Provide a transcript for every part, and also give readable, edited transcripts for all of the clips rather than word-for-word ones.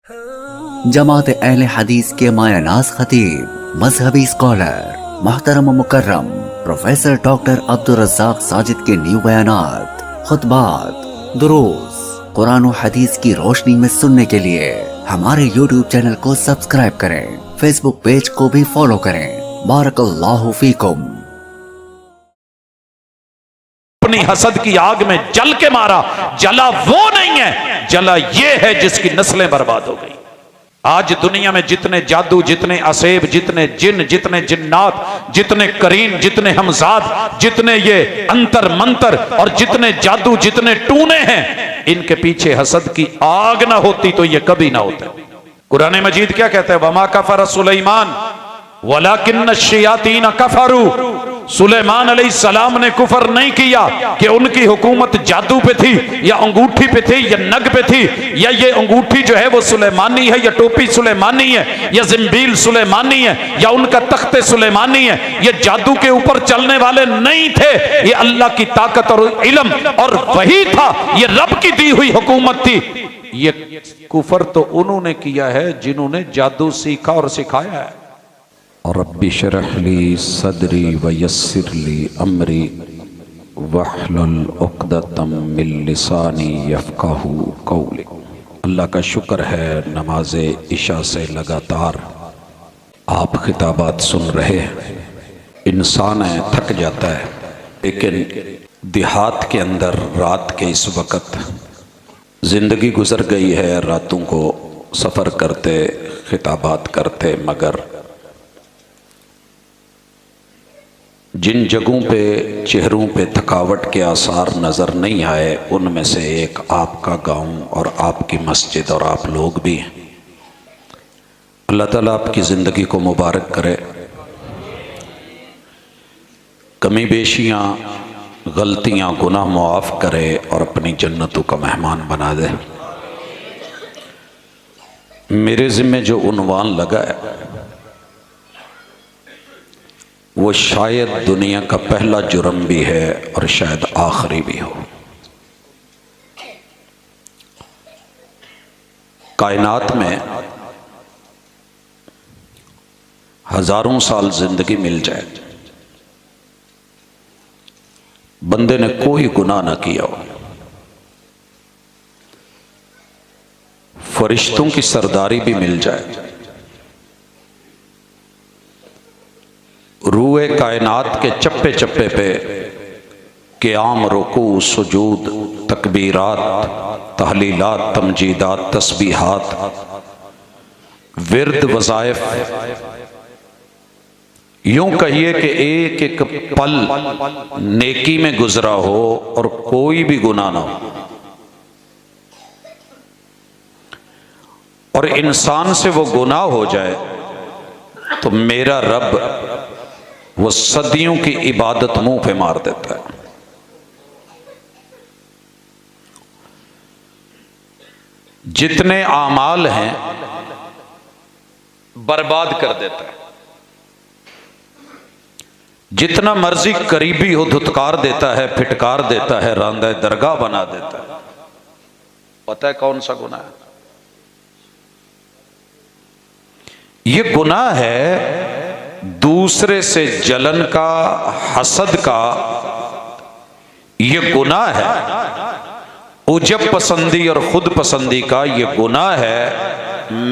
जमात अहले हदीस के मायानाज खतीब, मजहबी स्कॉलर, मोहतरम मुकर्रम प्रोफेसर डॉक्टर अब्दुल रज़्ज़ाक साजिद के न्यू बयानात, खुतबात, दुरूस, कुरान और हदीस की रोशनी में सुनने के लिए हमारे YouTube चैनल को सब्सक्राइब करें, फेसबुक पेज को भी फॉलो करें। बारकल्लाहु फीकुम। अपनी हसद की आग में जल के मारा, जला वो नहीं है, जला ये है जिसकी नस्लें बर्बाद हो गई। आज दुनिया में जितने जादू, जितने असेब, जितने जिन, जितने जिन्नात, जितने करीन, जितने हमजाद, जितने ये अंतर मंतर और जितने जादू, जितने टूने हैं, इनके पीछे हसद की आग ना होती तो ये कभी ना होता। कुरान मजीद क्या कहता है? वमा कफर सुलेमान वलाकिन्न शयातीन कफरू। सुलेमान अलैहिस्सलाम ने कुफर नहीं किया कि उनकी हुकूमत जादू पे थी या अंगूठी पे थी या नग पे थी, या ये अंगूठी जो है वो सुलेमानी है, या टोपी सुलेमानी है, या जिम्बील सुलेमानी है, या उनका तख्ते सुलेमानी है। ये जादू के ऊपर चलने वाले नहीं थे, ये अल्लाह की ताकत और इल्म और वही था, ये रब की दी हुई हुकूमत थी। ये कुफर तो उन्होंने किया है जिन्होंने जादू सीखा और सिखाया है। और रब्बि शरह ली सदरी व यस्सिर ली अमरी वहलुल उक़दतम मिन लिसानी यफ़क़हू क़ौली। अल्लाह का शुक्र है, नमाज इशा से लगातार आप खिताबात सुन रहे हैं। इंसान है, थक जाता है, लेकिन देहात के अंदर रात के इस वक्त ज़िंदगी गुजर गई है, रातों को सफ़र करते, खिताबात करते, मगर जिन जगहों पे चेहरों पे थकावट के आसार नज़र नहीं आए, उनमें से एक आपका गांव और आपकी मस्जिद और आप लोग भी हैं। अल्लाह ताला आपकी ज़िंदगी को मुबारक करे, कमी बेशियाँ, गलतियाँ, गुनाह मुआफ़ करे और अपनी जन्नतों का मेहमान बना दे। मेरे ज़िम्मे जो उन्वान लगा है वो शायद दुनिया का पहला जुर्म भी है और शायद आखिरी भी हो। कायनात में हजारों साल जिंदगी मिल जाए, बंदे ने कोई गुनाह ना किया हो, फरिश्तों की सरदारी भी मिल जाए, रूए कायनात के चप्पे चप्पे पे क़याम, रुकू, सुजूद, तकबीरात, तहलीलात, तमजीदात, तस्बीहात, विर्द, वज़ाइफ, यूं कहिए कि एक एक पल नेकी में गुजरा हो और कोई भी गुनाह ना हो। और इंसान से वो गुनाह हो जाए तो मेरा रब वो सदियों की इबादत मुंह पे मार देता है। जितने आमाल हैं बर्बाद कर देता है, जितना मर्जी करीबी हो धुतकार देता है, फिटकार देता है, रांदा दरगाह बना देता है। पता है कौन सा गुनाह है? ये गुनाह है दूसरे से जलन का, हसद का। ये गुनाह है उजब पसंदी और खुद पसंदी का। ये गुनाह है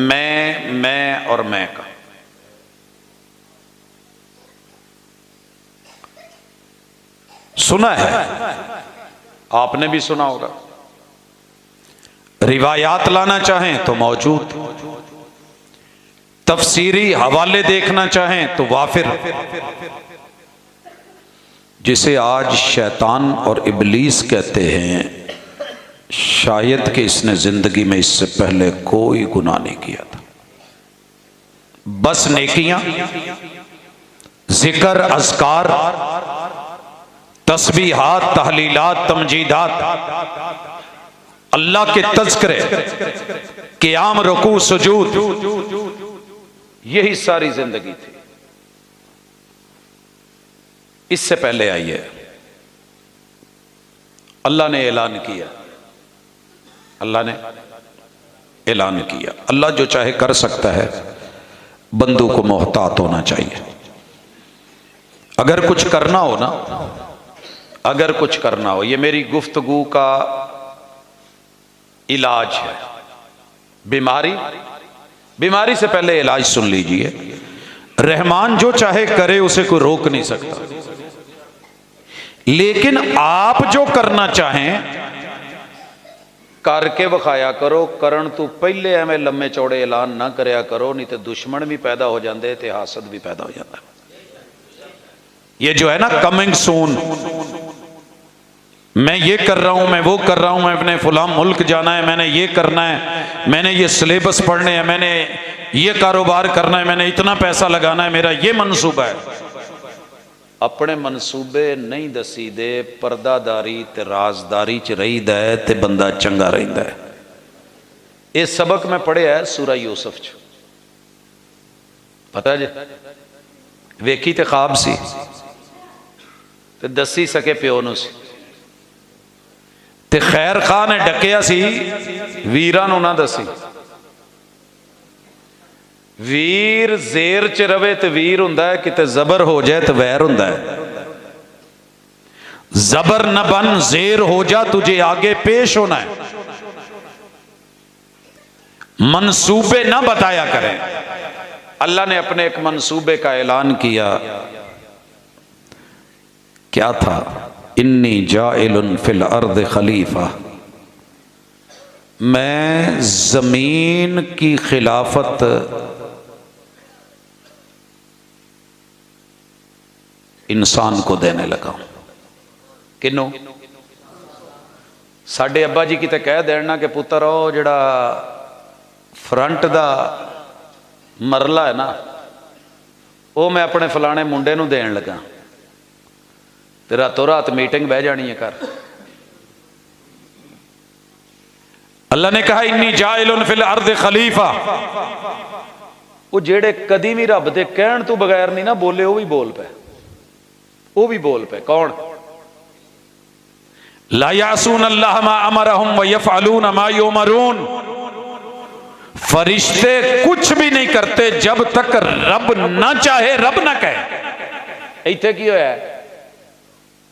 मैं और मैं का। सुना है, आपने भी सुना होगा। रिवायात लाना चाहें तो मौजूद, तफसीरी हवाले देखना चाहें तो वाफिर। जिसे आज शैतान और इबलीस कहते हैं, शायद कि इसने जिंदगी में इससे पहले कोई गुनाह नहीं किया था, बस नेकियां, जिक्र, अज़कार, तस्बीहात, तहलीलात, तमजीदात, अल्लाह के तज़किरे, क़याम, रुकू, सुजूद, यही सारी जिंदगी थी। इससे पहले आई है, अल्लाह ने ऐलान किया, अल्लाह ने ऐलान किया। अल्लाह जो चाहे कर सकता है, बंदों को मोहतात होना चाहिए। अगर कुछ करना हो ना, अगर कुछ करना हो, ये मेरी गुफ्तगू का इलाज है। बीमारी से पहले इलाज सुन लीजिए। रहमान जो चाहे करे, उसे कोई रोक नहीं सकता, लेकिन आप जो करना चाहें करके विखाया करो। करण तू पहले एवं लम्बे चौड़े ऐलान ना करया करो, नहीं तो दुश्मन भी पैदा हो जाते ते हासद भी पैदा हो जाता। ये जो है ना कमिंग सून, मैं ये कर रहा हूं, मैं वो कर रहा हूं, मैंने फुला मुल्क जाना है, मैंने ये करना है, मैंने ये सिलेबस पढ़ने हैं, मैंने ये कारोबार करना है, मैंने इतना पैसा लगाना है, मेरा ये मनसूबा है। अपने मनसूबे नहीं दसी दे, परदादारी ते राजदारी च रहीदा है ते बंदा चंगा रहिंदा है। ये सबक मैं पढ़िया है सूरा यूसुफ च, पता जे वेखी ते ख्वाब सी ते दसी सके प्यो नूं सी ते खैर खां ने डकिया सी, वीरां नूं ना दसी। वीर जेर च रवे तो वीर हुंदा है, किते जबर हो जाए तो वैर हुंदा है। जबर न बन, जेर हो जा, तुझे आगे पेश होना है। मंसूबे ना बताया करें। अल्लाह ने अपने एक मंसूबे का ऐलान किया, क्या था? इन्नी जाइलुन फिल अर्द खलीफा, मैं जमीन की खिलाफत इंसान को देने लगा हूं। किनों? साडे अब्बा जी किते कह देना कि पुत्र ओ जड़ा फ्रंट दा मरला है ना, वो मैं अपने फलाने मुंडे नूं देण लगा, ते रातों रात मीटिंग बह जानी है घर। अल्लाह ने कहा इन्नी जाइलुन फिल अर्द खलीफा। वो जेड़े कदी भी रब दे कहण तो बगैर नहीं ना बोले, वो भी बोल पे, वो भी बोल पे। कौन? ला यासून अल्लाह मा अमरहुम व यफअलून मा युमरून। फरिश्ते कुछ भी नहीं करते जब तक रब ना चाहे, रब ना कहे। इत्थे की होया?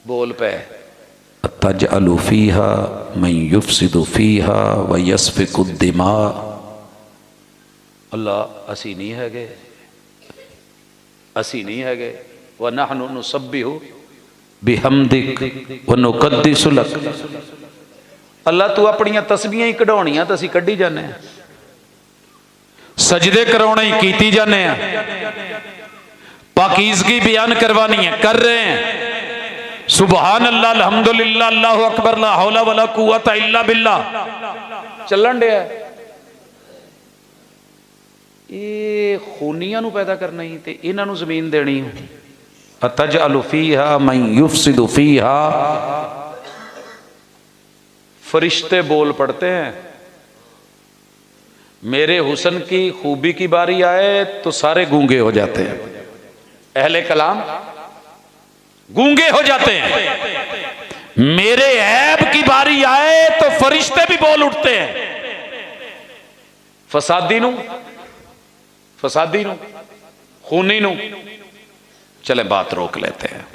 बोल पे। तजअलु फीहा मन युफसिदु फीहा व यस्फिकु दिमा। अल्लाह असी नहीं हैगे, असी नहीं हैगे। व नहनु नुसब्बिहु बिहम्दिक व नुक़द्दिसु लक। अल्लाह तू अपनियां तस्बीहां ही कढाउणियां तो असी कढी जाने, सजदे कराने ही कीती जाने, पाकीज़गी बयान करवानी है, कर रहे हैं। सुबहान अल्लाह, अल्हम्दुलिल्लाह, अल्लाहु अकबर, ला हौला वला कुव्वता इल्ला बिल्लाह चलन डे। ये खूनियां नूं पैदा करना ही ते इन्हां नूं जमीन देनी। अतजअलु फीहा मन युफसिदु फीहा। फरिश्ते बोल पड़ते हैं। मेरे हुस्न की खूबी की बारी आए तो सारे गूंगे हो जाते हैं, अहले कलाम गूंगे हो जाते हैं। मेरे ऐब की बारी आए तो फरिश्ते भी बोल उठते हैं। फसादी नू, फसादी नू, खूनी नू। चले बात रोक लेते हैं।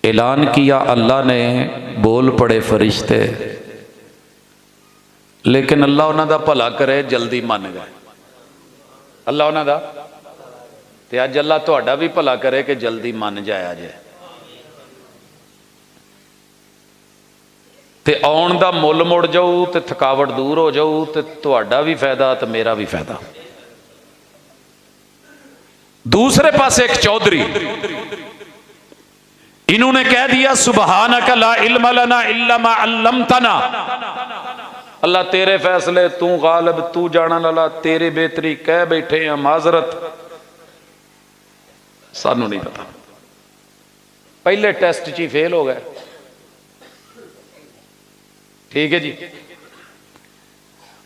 ऐलान किया अल्लाह ने, बोल पड़े फरिश्ते, लेकिन अल्लाह उन्हां दा भला करे, जल्दी मान गए। अल्लाह उन्हां दा ते अज अल्लाह तुहाडा भी भला करे कि जल्दी मान जाया जे। ते आउण दा मुल मुड़ जाऊ, ते थकावट दूर हो जाऊ, ते तुहाडा भी फायदा ते मेरा भी फायदा। दूसरे पास एक चौधरी, इन्होंने कह दिया सुबहानक ला इल्म लना इल्ला मा अल्लमतना। अल्लाह तेरे फैसले, तू गालिब, तू जाना लाला, तेरे बेहतरी कह बैठे हैं, माजरत सानू नहीं पता। पहले टेस्ट च ही फेल हो गए। ठीक है जी,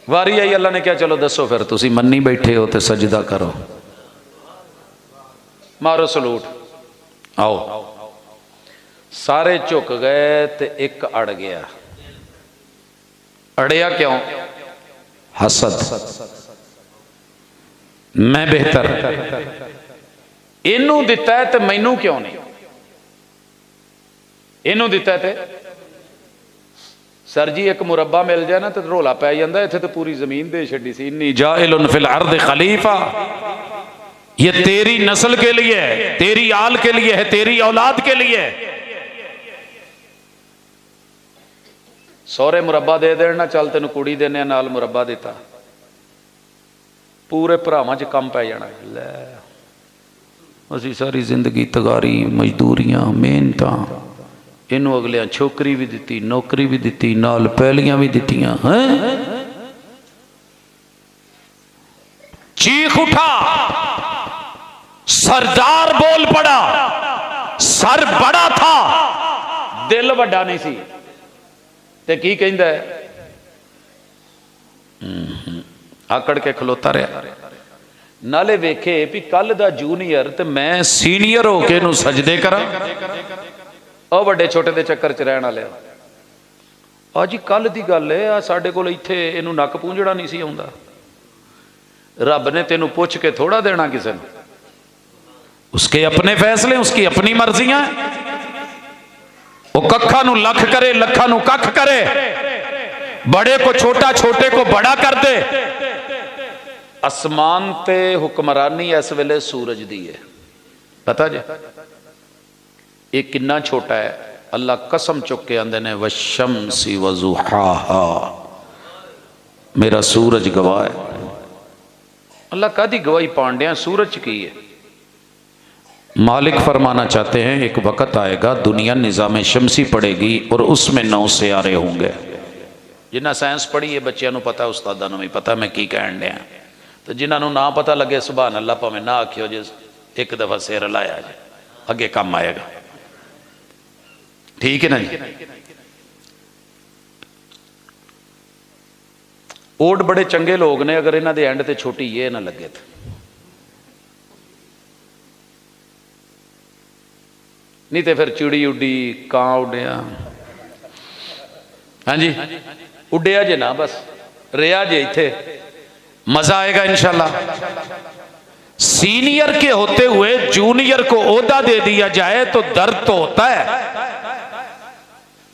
वारी आई, अल्लाह ने क्या चलो दसो फिर तुसी मन्नी बैठे हो तो सजदा करो, मारो सलूट, आओ। सारे झुक गए ते एक अड़ गया। अड़िया क्यों? हसद, मैं बेहतर, इनू दिता है तो मैनू क्यों नहीं, इनू दिता है तो सर जी एक मुरब्बा मिल जाए ना तो रोला पै जाता, इत्थे तो पूरी जमीन दे छड़ी सी। इन्नी जाइलुन फिल अर्द खलीफा, ये तेरी नस्ल के लिए है, तेरी आल के लिए है, तेरी औलाद के लिए है। सौरे मुरब्बा दे देना, चल तेन कुड़ी देने नाल मुरब्बा दिता, पूरे भरावां च कम पै जाना। लै असी सारी जिंदगी तगारी मजदूरियां मेहनतां, इनू अगलियां छोकरी भी दी, नौकरी भी दी, नाल पैलियां भी दित्तियां हैं। चीख उठा, सरदार बोल पड़ा, सर बड़ा था दिल वड्डा नहीं सी, ते की कहंदा है आकड़ के खलोता रहा। नाले वेखे भी कल दा जूनीयर ते मैं सीनियर हो के नू सजदे करा, और वड्डे छोटे दे चक्कर च रहण वाले। आज कल दी गल है, आ साडे कोल इत्थे इनू नक पूंजड़ा नहीं सी आउंदा। रब ने तेनू पुछ के थोड़ा देना किसे नू, उसके अपने फैसले, उसकी अपनी मर्जियां। वो कखा नू लख करे, लखा नू कख करे, बड़े को छोटा, छोटे को बड़ा कर दे। आसमान ते हुक्मरानी इस वेले सूरज दी है, पता जे ये कितना छोटा है। अल्लाह कसम चुक के आंदे ने वशम्सी वज़ुहाहा, मेरा सूरज गवाह है। अल्लाह कादी गवाही पांडिया, सूरज की है। मालिक फरमाना चाहते हैं एक वक़्त आएगा दुनिया निज़ाम शमसी पड़ेगी और उसमें 9 सियारे होंगे। जिन्हें साइंस पढ़ी है बच्चों को पता, उस्तादा भी पता मैं की कहन दिया। तो जिन्होंने ना पता लगे सुभान अल्लाह, भावें ना आखियो जे एक दफ़ा सिर लाया जे, अगे काम आएगा। ठीक है ना जी। ओड बड़े चंगे लोग ने, अगर इन्हों के एंड ते छोटी ये ना लगे तो नहीं तो फिर चिड़ी उड्डी, कां उड्डिया, हाँ जी उड्डिया जे ना, बस रिया जे, इत्थे मजा आएगा इंशाल्लाह। सीनियर के होते हुए जूनियर को ओहदा दे दिया जाए तो दर्द तो होता है,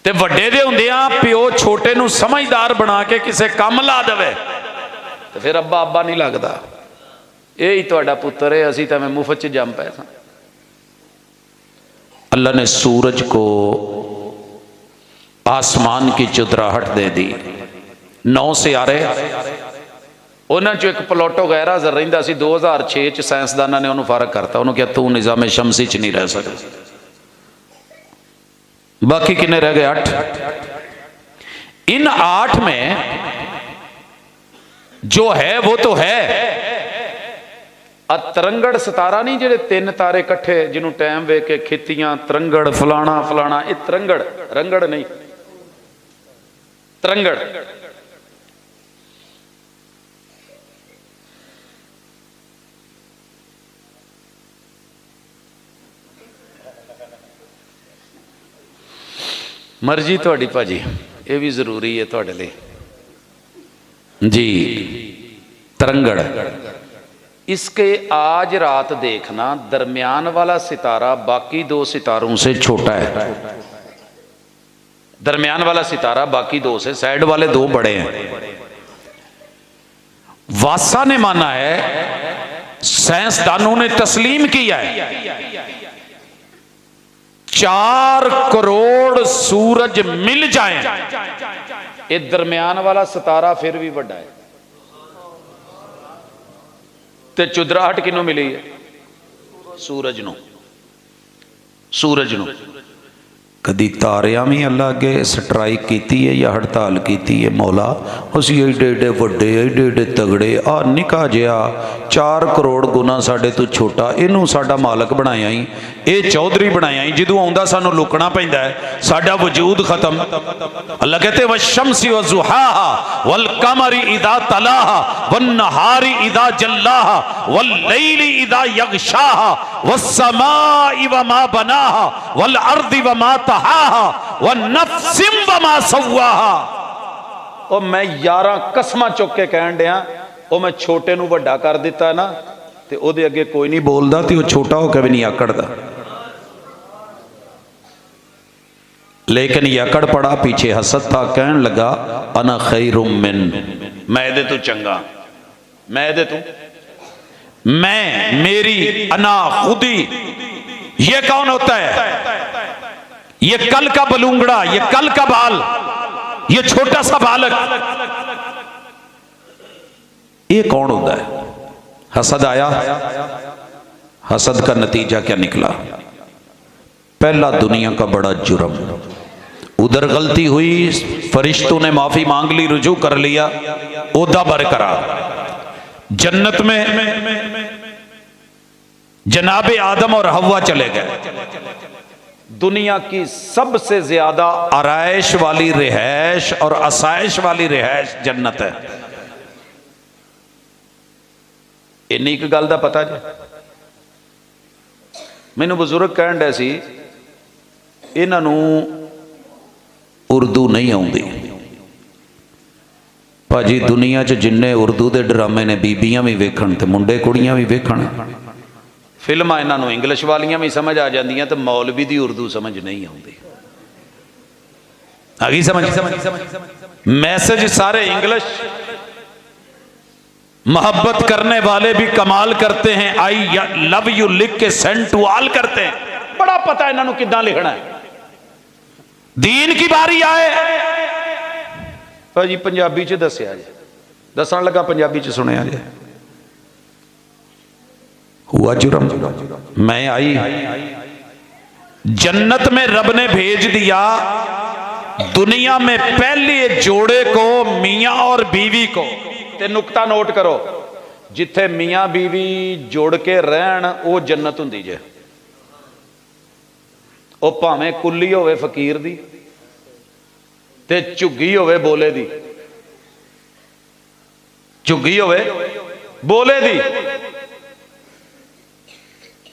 ते वड्डे दे हुंदियां प्यो छोटे नू समझदार बना के किसे काम ला देवे तो फिर अब्बा अब्बा नहीं लगता। यही तुहाडा पुत्र है, असी तो मैं मुफ्त च जम पे। अल्लाह ने सूरज को आसमान की चुदराहट दे दी, 9 सियारे, उन्होंने जो एक प्लोटो गैरा जर रहिंदा सी, 2006 च साइंसदाना ने उन्होंने फर्क करता, उन्होंने कहा तू निज़ाम शमसी च नहीं रह सकता। बाकी कितने रह गए? 8। इन 8 में जो है वो तो है तरंगड़ सितारा नहीं, जेडे 3 तारे कट्ठे जिन्हों टाइम वे के खितियां तरंगड़ फलाना फलाना, ये तरंगड़, रंगड़ नहीं, तरंगड़। मर्जी थोड़ी भाजी, ये भी जरूरी है थोड़े लिए जी। तरंगड़, इसके आज रात देखना, दरमियान वाला सितारा बाकी 2 सितारों से छोटा है। दरमियान वाला सितारा बाकी 2 से, साइड वाले 2 बड़े हैं। वासा ने माना है, साइंसदानों ने तस्लीम किया है, 4 करोड़ सूरज मिल जाएं, ये दरमियान वाला सितारा फिर भी बड़ा है। ते चुदराहट किनों मिली है? सूरज नूं। सूरज नूं कदी तारियां भी अल्लाह अगे स्ट्राइक की है या हड़ताल की है, मौला असी एडे एडे वड्डे, एडे एडे तगड़े, आ निका जिहा 4 करोड़ गुना साडे तो छोटा, इनू साडा मालक बनाया ही, ये चौधरी बनाया ही, जदों आउंदा सानू लुकना पैंदा है, साडा वजूद खत्म। अल्लाह कहते वशम्सी वज़ुहाहा वल कमरी इदा तलाहा वन नहारी इदा जल्लाहा वल लैली इदा यगशाहा वस्समाई वमा बनाहा वल अर्दी वमा तहाहा वन नफ्सिम वमा सव्वाहा। ਉਹ ਮੈਂ 11 ਕਸਮਾਂ ਚੁੱਕ ਕੇ ਕਹਿਣ ਡਿਆ, ਉਹ ਮੈਂ ਛੋਟੇ ਨੂੰ ਵੱਡਾ ਕਰ ਦਿੱਤਾ ਨਾ, ਤੇ ਉਹਦੇ ਅੱਗੇ ਕੋਈ ਨਹੀਂ ਬੋਲਦਾ, ਤੇ ਉਹ ਛੋਟਾ ਹੋ ਕੇ ਵੀ ਨਹੀਂ ਆਕੜਦਾ। लेकिन यकड़ पड़ा पीछे हसद था, कहन लगा अना खैरुम मिन, मैं दे तू चंगा, मैं दे तू, मैं, मेरी, अना, खुदी। ये कौन होता है? ये कल का बलूंगड़ा, ये कल का बाल, ये छोटा सा बालक, ये कौन होता है? हसद आया। हसद का नतीजा क्या निकला? पहला दुनिया का बड़ा जुर्म। उधर गलती हुई, फरिश्तों ने माफी मांग ली, रुजू कर लिया, ओदा बरकरार। जन्नत में जनाबे आदम और हव्वा चले गए। दुनिया की सबसे ज्यादा आराइश वाली रिहाइश और आसाइश वाली रिहाइश जन्नत है। इन्नी एक गल दा पता जी, मैनू बजुर्ग कहन डे सी, इन्हां उर्दू नहीं आउंदी। भाजी दुनिया च जिन्ने उर्दू के ड्रामे ने बीबियां भी वेखण ते मुंडे कुड़ियां भी वेखण, फिल्मां इन्हां इंग्लिश वालियां भी समझ आ जांदियां, ते मौलवी दी उर्दू समझ नहीं आउंदी। आ गई समझ? मैसेज सारे इंग्लिश। मोहब्बत करने वाले भी कमाल करते हैं, आई लव यू लिख के सेंड टू ऑल करते हैं। बड़ा पता इन्हां किदां लिखना है। दीन की बारी आए, भाजी पंजाबी च दसिया जे, दसन लगा पंजाबी च सुनिया जे। हुआ जुर्म, मैं आई जन्नत में, रब ने भेज दिया दुनिया में पहले जोड़े को, मियां और बीवी को। ते नुकता नोट करो, जिथे मियां बीवी जुड़ के रहन वो जन्नत हुंदी जे। ਉਹ ਭਾਵੇਂ ਕੁੱਲੀ ਹੋਵੇ ਫਕੀਰ ਦੀ, ਤੇ ਝੁੱਗੀ ਹੋਵੇ ਬੋਲੇ ਦੀ, ਝੁੱਗੀ ਹੋਵੇ ਬੋਲੇ ਦੀ।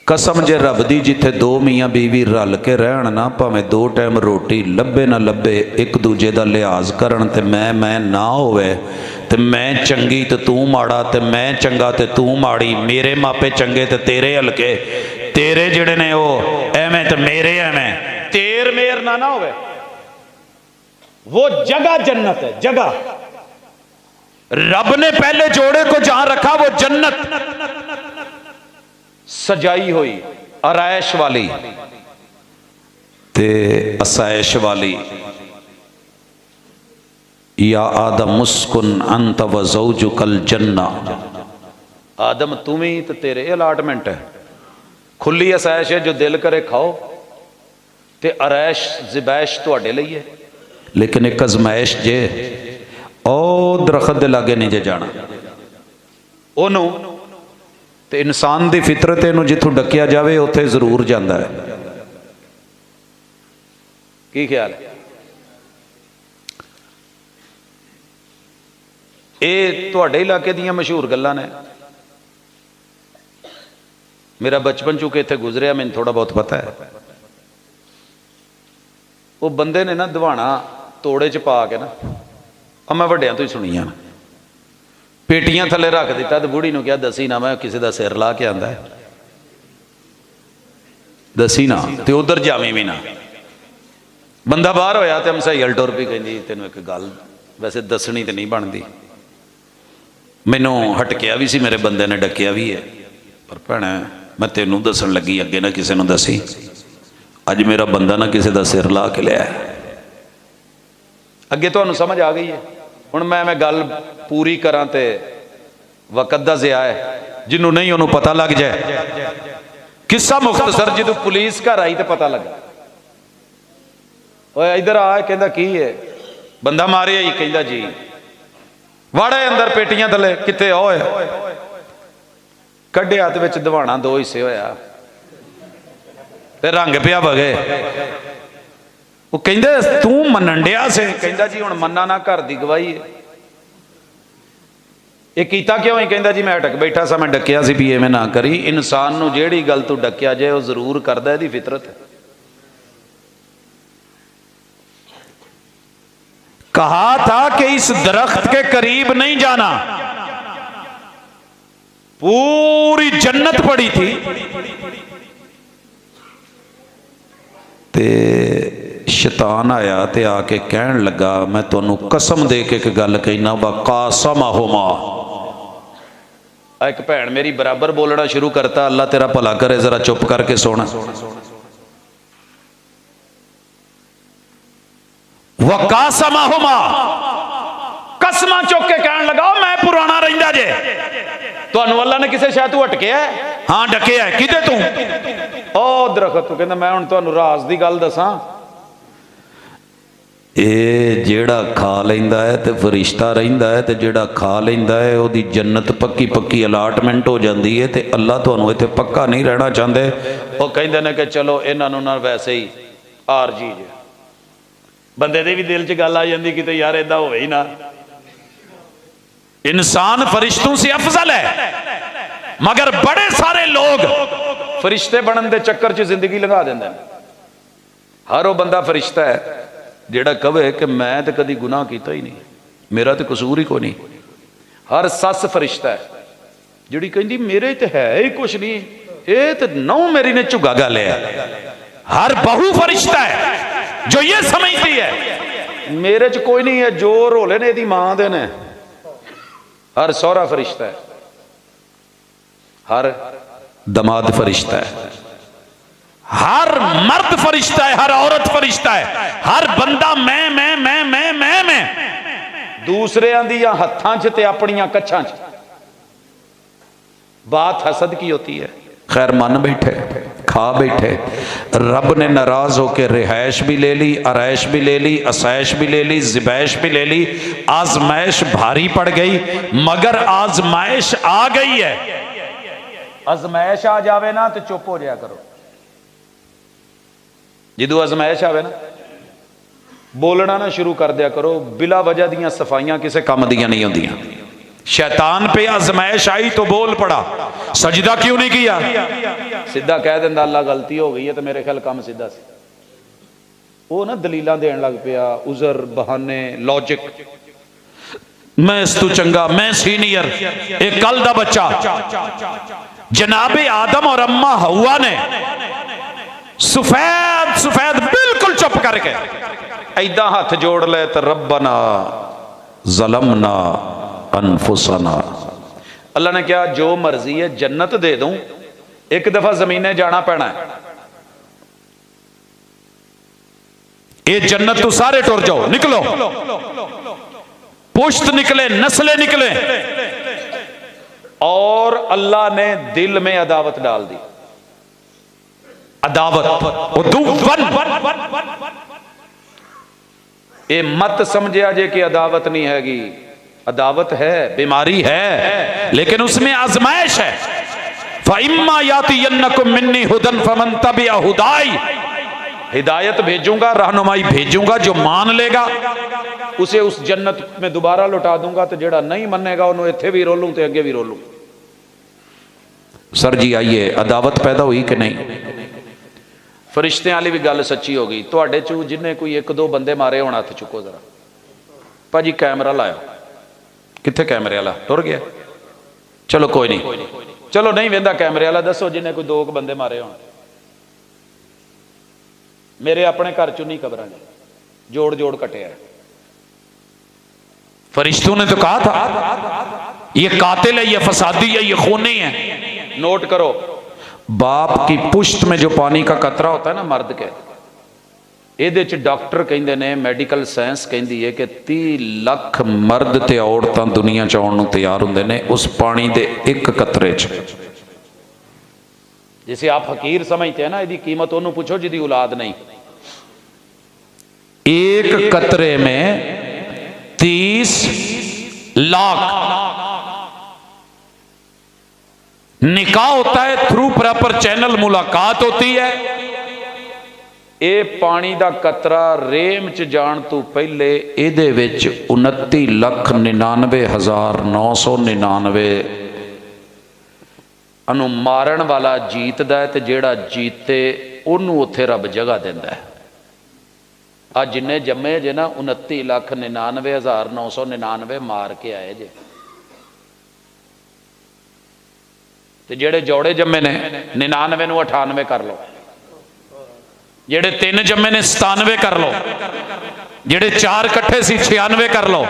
कसम जे रब दी, जिथे दो मियाँ बीवी रल के रहन ना, भावें 2 टाइम रोटी लभे ना लभे, एक दूजे का लिहाज करन, ते मैं ना होवे, ते मैं चंगी ते तू माड़ा, ते मैं चंगा ते तू माड़ी, मेरे मापे चंगे ते तेरे हल्के, तेरे जिहड़े ने वो एवें ते मेरे एवें, तेर मेर ना होवे, वो जगह जन्नत है। जगह रब ने पहले जोड़े को जहां रखा वो जन्नत सजाई हुई, आराइश वाली ते असाइश वाली। या आदम मुस्कुन अंत व ज़ौजुकल जन्ना, आदम तुम ही तो तेरे अलाटमेंट है। खुली असाइश है, जो दिल करे खाओ, ते आराइश ज़िबाइश तुहाडे लई है। लेकिन एक अजमाइश जे, ओ दरख्त दे लागे नहीं जे जाना, ओनू ते इंसान की फितरत इनू जिथों डकिया जाए उत्थे जरूर जाता है। की ख्याल है? ये तुहाडे इलाके दीयां मशहूर गल्लां ने। मेरा बचपन चूंकि इत्थे गुजरिया, मैनूं थोड़ा बहुत पता है। वो बंदे ने ना दवाणा तोड़े च पा के ना, मैं वड्डियां तो ही सुनिया ना, पेटियां थले रख दिता, तो बूढ़ी नूं कहा दसी ना, मैं किसी का सिर ला के आंदा है, दसी ना, तो उधर जावी भी ना। बंदा बाहर होया तो हमसाई अल्टोर भी कहती, तेनों एक गल वैसे दसनी तो नहीं बनती, मैनू हटकिया भी सी, मेरे बंदे ने डकिया भी है, पर भैणे मैं तेनू दसन लगी, अगे ना किसी नूं दसी, अज मेरा बंदा ना किसी का सिर ला के लिया। अगे तुहानूं समझ आ गई है। हुण मैं गल पूरी करा तो वक़्त दा ज़िया है, जिन्हों नहीं उन्होंने पता लग जाए। किस्सा मुख्तसर, जो पुलिस घर आई तो पता लगा, ओए इधर आ, कहंदा की है, बंदा मारे ही, कहंदा जी, वाड़े अंदर पेटियां थले, किते ओए कड्डे हाथ विच दवाणा 2 हिस्से होया ते रंग पिया वगे। वो कहंदे तू मनन डिया से, कहंदा जी हुण मन्ना ना, घर दी गवाही है। ये कीता क्यों है? कहंदा जी मैं अटक बैठा सा, मैं डकिया सी भी एवें ना करी। इंसान नूं जेहड़ी गल तू डकिया जाए वो जरूर करदा, इहदी फितरत है। कहा था कि इस दरख्त के करीब नहीं जाना। पूरी जन्नत पड़ी थी ते शैतान आया ते आके कहन लगा, मैं तुहानू कसम दे के एक गल कहना, वकासमहुमा। एक भैन मेरी बराबर बोलना शुरू करता, अल्लाह तेरा भला करे, जरा चुप करके सोना। वकासमहुमा, कसमा चुक के कहन लगा, मैं पुराना रहिंदा जे, तुहानू अल्लाह ने किसी शायद तू हटके है? हाँ ढके है। किदे तू? ओ दरख्त तू। कहंदा मैं हुण तुहानू राज दी गल दसां, ਇਹ ਜਿਹੜਾ ਖਾ ਲੈਂਦਾ ਹੈ ਤੇ ਫਰਿਸ਼ਤਾ ਰਹਿੰਦਾ ਹੈ, ਤੇ ਜਿਹੜਾ ਖਾ ਲੈਂਦਾ ਹੈ ਉਹਦੀ ਜੰਨਤ ਪੱਕੀ ਪੱਕੀ ਅਲਾਟਮੈਂਟ ਹੋ ਜਾਂਦੀ ਹੈ, ਤੇ ਅੱਲਾ ਤੁਹਾਨੂੰ ਇੱਥੇ ਪੱਕਾ ਨਹੀਂ ਰਹਿਣਾ ਚਾਹੁੰਦੇ। ਉਹ ਕਹਿੰਦੇ ਨੇ ਕਿ ਚਲੋ ਇਹਨਾਂ ਨੂੰ ਨਾ ਵੈਸੇ ਹੀ ਆਰਜੀ ਜੇ, ਬੰਦੇ ਦੇ ਵੀ ਦਿਲ 'ਚ ਗੱਲ ਆ ਜਾਂਦੀ ਕਿਤੇ ਯਾਰ ਇਦਾਂ ਹੋਵੇ ਹੀ ਨਾ। इंसान फरिश्तों से अफजल है, मगर बड़े सारे लोग फरिश्ते बनने के चक्कर च जिंदगी लगा देंगे। हर वो बंदा फरिश्ता है जेड़ा कहे कि मैं तो कभी गुनाह किया ही नहीं, मेरा तो कसूर ही कोई नहीं। हर सस फरिश्ता है जिहड़ी कहती मेरे तो है ही कुछ नहीं, ये तो नौ मेरी ने झुग्गा गा लिया। हर बहू फरिश्ता है जो ये समझती है मेरे च कोई नहीं है, जो रोले ने इहदी मां दे ने। हर सौरा फरिश्ता है, हर दमाद फरिश्ता है, हर मर्द फरिश्ता है, हर औरत फरिश्ता है। हर बंदा मैं दूसरे दी हत्थां च ते अपनियां कच्छां च। बात हसद की होती है। खैर मन बैठे, खा बैठे, रब ने नाराज होकर रिहाइश भी ले ली, आरैश भी ले ली, असैश भी ले ली, ज़िबैश भी ले ली। आजमाइश भारी पड़ गई, मगर आजमाइश आ गई है। आजमाइश आ जावे ना तो चुप हो जाया करो। जिदू आजमाइश आवे ना बोलना ना शुरू कर दिया करो। बिला वजह दियां सफाइयां किसी काम दियां नहीं होंदियां। शैतान पे आजमाइश आई तो बोल पड़ा, सजदा क्यों नहीं किया? सीधा कह देंदा अल्लाह गलती हो गई है तो मेरे ख्याल काम सीधा सी। वो ना दलीलां देन लग पिया, उजर बहाने लॉजिक, मैं इस तू चंगा, मैं सीनियर। एक कल दा बच्चा जनाबे आदम और अम्मा हवा ने सफेद सफेद बिल्कुल चुप करके ऐदा हाथ जोड़ ले तो रब्बना ज़लमना अनफुसना, अल्लाह ने कहा जो मर्जी है जन्नत दे दूं, एक दफा जमीने जाना पैना है। ये जन्नत तो सारे टुर जाओ, निकलो, पुश्त निकले, नस्लें निकले। और अल्लाह ने दिल में अदावत डाल दी। अदावत ये मत समझिया जे कि अदावत नहीं हैगी, अदावत है, बीमारी है, लेकिन उसमें आजमाइश है। फइम्मा यातियन्नकुम मिन्नी हुदन फमन तबिअ हुदाई, हिदायत भेजूंगा, रहनुमाई भेजूंगा, जो मान लेगा उसे उस जन्नत में दोबारा लौटा दूंगा, तो जेड़ा नहीं मनेगा उन्होंने इत्थे भी रोलूं ते अगे भी रोलूं। सर जी आइए, अदावत पैदा हुई कि नहीं? फरिश्तियां वाली भी गल सच्ची हो गई। तुहाडे चों जिन्हें कोई एक दो बंदे मारे होना हथ चुको जरा। भाजी कैमरा लाया, कित्थे कैमरे वाला? टुर गया। चलो कोई नहीं, चलो नहीं वेंदा कैमरे वाला, दसो जिन्हें कोई दो बंदे मारे हो। मेरे अपने घर चों नहीं खबर जोड़ जोड़ कटिया। फरिश्तों ने तो कहा था ये कातिल है, ये फसादी है, ये खूनी है। नोट करो, बाप की पुश्त में जो पानी का कतरा होता है ना मर्द के, ਇਹਦੇ ਚ डॉक्टर ਕਹਿੰਦੇ ਨੇ, मैडिकल साइंस ਕਹਿੰਦੀ है कि 30 ਲੱਖ मर्द ते औरतां दुनिया च आउण नूं तैयार हुंदे ने उस पानी दे एक कतरे च। जिसे आप फकीर समझते हैं ना, इसकी कीमत उन्होंने पूछो जिहदी औलाद नहीं। एक कतरे में 30 लाख। निकाह होता है थ्रू प्रॉपर चैनल, मुलाकात होती है। ये पानी का कतरा रेम च जान तो पहले इहदे विच 29,99,999 अनु मारन वाला जीतदा है, ते जेड़ा जीते उन्होंने उत्थे रब जगह दिंदा है। आ जिन्ने जम्मे जे ना 29,99,999 मार के आए जे। ते जेड़े जोड़े जम्मे ने 99 नूं 98 कर लो, जेड़े 3 जम्मे ने 97 कर लो, जेड़े 4 कट्ठे सी 96 कर लो,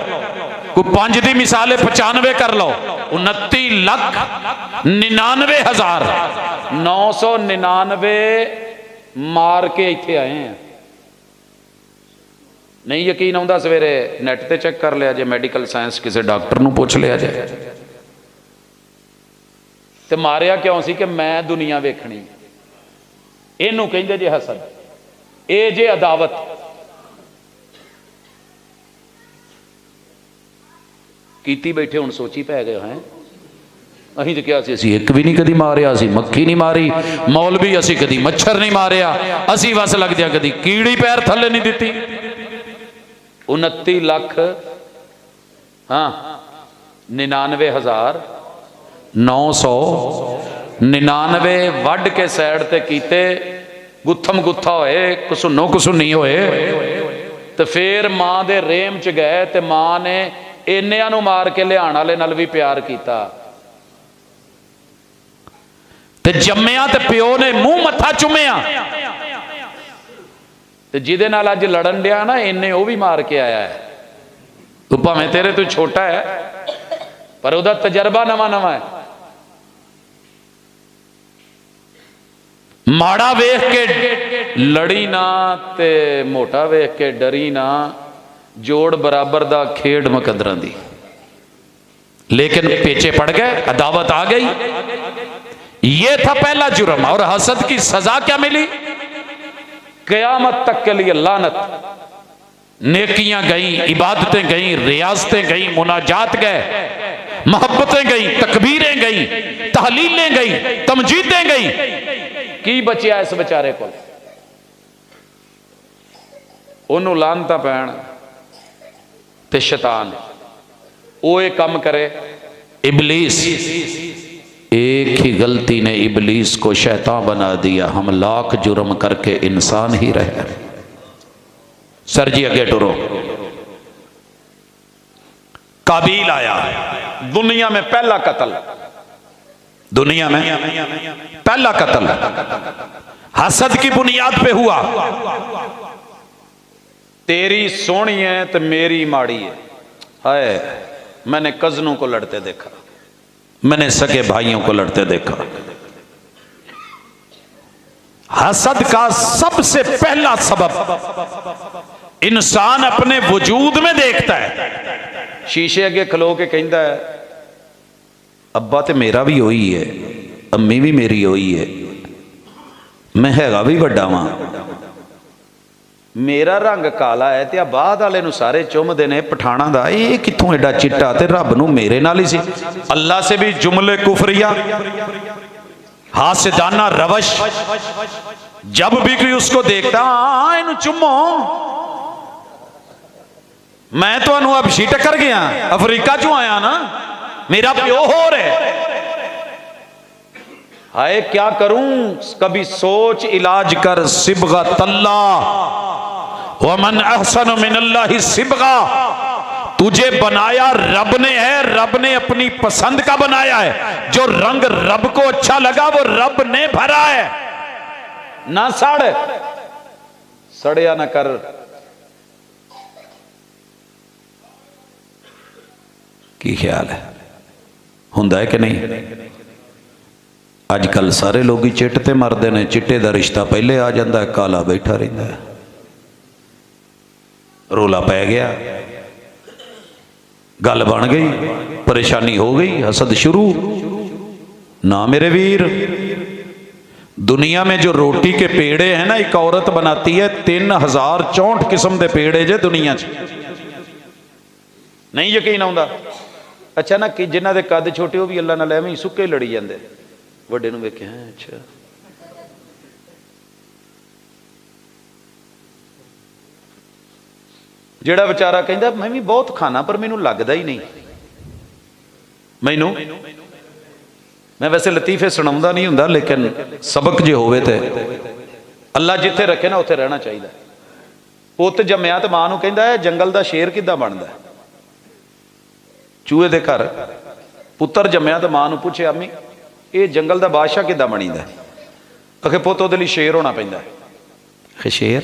कोई 5 की मिसाल है 95 कर लो। 29,99,999 मार के इत्थे आए हैं। नहीं यकीन आउंदा सवेरे नैट ते चेक कर लिया जे, मैडिकल साइंस किसी डॉक्टर नूं पुछ लिया जाए। ते मारिया क्यों सी कि मैं दुनिया वेखनी, इनू कहिंदे जे हसद, ए जे अदावत। कीती बैठे हुण सोची पै गए हैं। असीं तो क्या सी, असीं एक भी नहीं कदी मारिया, असीं मक्खी नहीं मारी, मौलवी असीं कदी मच्छर नहीं मारिया, असीं बस लगदिया कदी कीड़ी पैर थले नहीं दिती। 29 लाख 99,999 वढ़ के सैड ते कीते, गुत्थम गुत्था होए, कसुन्नो कसुन्नी होए। तो फिर मां दे रेम च गए ते मां ने इन्नियां नूं मार के लियाण वाले नाल भी प्यार किया। ते जम्मिया ते प्यो ने मुंह मत्था चुमिया, ते जिदे नाल अज लड़न दिया ना, इन्हें वो भी मार के आया है। तू भावें तेरे तो छोटा है, पर उहदा तजर्बा नवा नवा है। माड़ा वेख के लड़ी ना ते मोटा वेख के डरी ना, जोड़ बराबर दा खेड मुकदरां दी। लेकिन पेचे पड़ गए, अदावत आ गई। ये था पहला जुर्म। और हसद की सजा क्या मिली? क़यामत तक के लिए लानत। नेकियां गई, इबादतें गई, रियासतें गई, मुनाजात गए, मोहब्बतें गई, तकबीरें गई, तहलीलें गई, तमजीदें गई। की बचिया इस बेचारे को? ओनू लानता पैण ते शैतान वो ये काम करे। इबलीस, एक ही गलती ने इबलीस को शैतान बना दिया। हम लाख जुर्म करके इंसान ही रहे। सर जी अगे टुरो। काबील आया, दुनिया में पहला कत्ल, दुनिया में पहला कत्ल हसद की बुनियाद पे हुआ। तेरी सोहनी है तो मेरी माड़ी है। हाय, मैंने कजनों को लड़ते देखा, मैंने सगे भाइयों को लड़ते देखा। हसद का सबसे पहला सबब इंसान अपने वजूद में देखता है। शीशे अगे खलो के कहता है, अब्बा तो मेरा भी वही है, अम्मी भी मेरी वही है, मैं हैगा भी वड्डा वां, मेरा रंग काला है ते बाद वाले नूं सारे चुमदे ने पठाणा दा, ये कित्थों एडा चिट्टा ते रब नूं मेरे नाल ही सी। अल्लाह से भी जुमले कुफरिया, हासिदाना रवश। जब भी कोई उसको देखता, हाँ इनू चुमो, मैं तो अब शीट कर गया, अफ्रीका चो आया ना, मेरा प्यो हो रहे। हाय क्या करूं, कभी सोच इलाज कर। सिबगा तल्ला वमन अहसन मिनल्लाहि सिबगा। तुझे बनाया रब ने है, रब ने अपनी पसंद का बनाया है। जो रंग रब को अच्छा लगा वो रब ने भरा है। ना सड़, सड़िया ना कर। की ख्याल है, हुंदा है कि नहीं? अजकल सारे लोग ही चिट ते मरदे ने। चिट्टे दा रिश्ता पहले आ जाता है, काला बैठा रहिंदा है। रोला पै गया, गल बन गई, परेशानी हो गई, हसद शुरू। ना मेरे वीर, दुनिया में जो रोटी के पेड़े हैं ना, एक औरत बनाती है। 3064 किस्म के पेड़े जे दुनिया च। नहीं यकीन आउंदा? अच्छा ना, कि जिन्हां दे कद छोटे वो भी अल्लाह नाल एवें सुक्के लड़ी जांदे, वड्डे नूं वेखे हैं। अच्छा जेड़ा बेचारा कहंदा मैं भी बहुत खाना पर मैनू लगदा ही नहीं। मैनू, मैं वैसे लतीफे सुणाउंदा नहीं हुंदा, लेकिन सबक जे होवे ते अल्लाह जिथे रखे ना उत्थे रहना चाहिए। ਪੁੱਤ ਜੰਮਿਆ ਤੇ ਮਾਂ ਨੂੰ ਕਹਿੰਦਾ ਹੈ ਜੰਗਲ ਦਾ ਸ਼ੇਰ ਕਿੱਦਾਂ ਬਣਦਾ? ਚੂਹੇ ਦੇ ਘਰ ਪੁੱਤਰ ਜੰਮਿਆ ਤੇ ਮਾਂ ਨੂੰ ਪੁੱਛਿਆ ਅੰਮੀ ਇਹ ਜੰਗਲ ਦਾ ਬਾਦਸ਼ਾਹ ਕਿੱਦਾਂ ਬਣੀਦਾ? ਆਖੇ ਪੁੱਤ ਉਹਦੇ ਲਈ ਸ਼ੇਰ ਹੋਣਾ ਪੈਂਦਾ। ਆਖੇ ਸ਼ੇਰ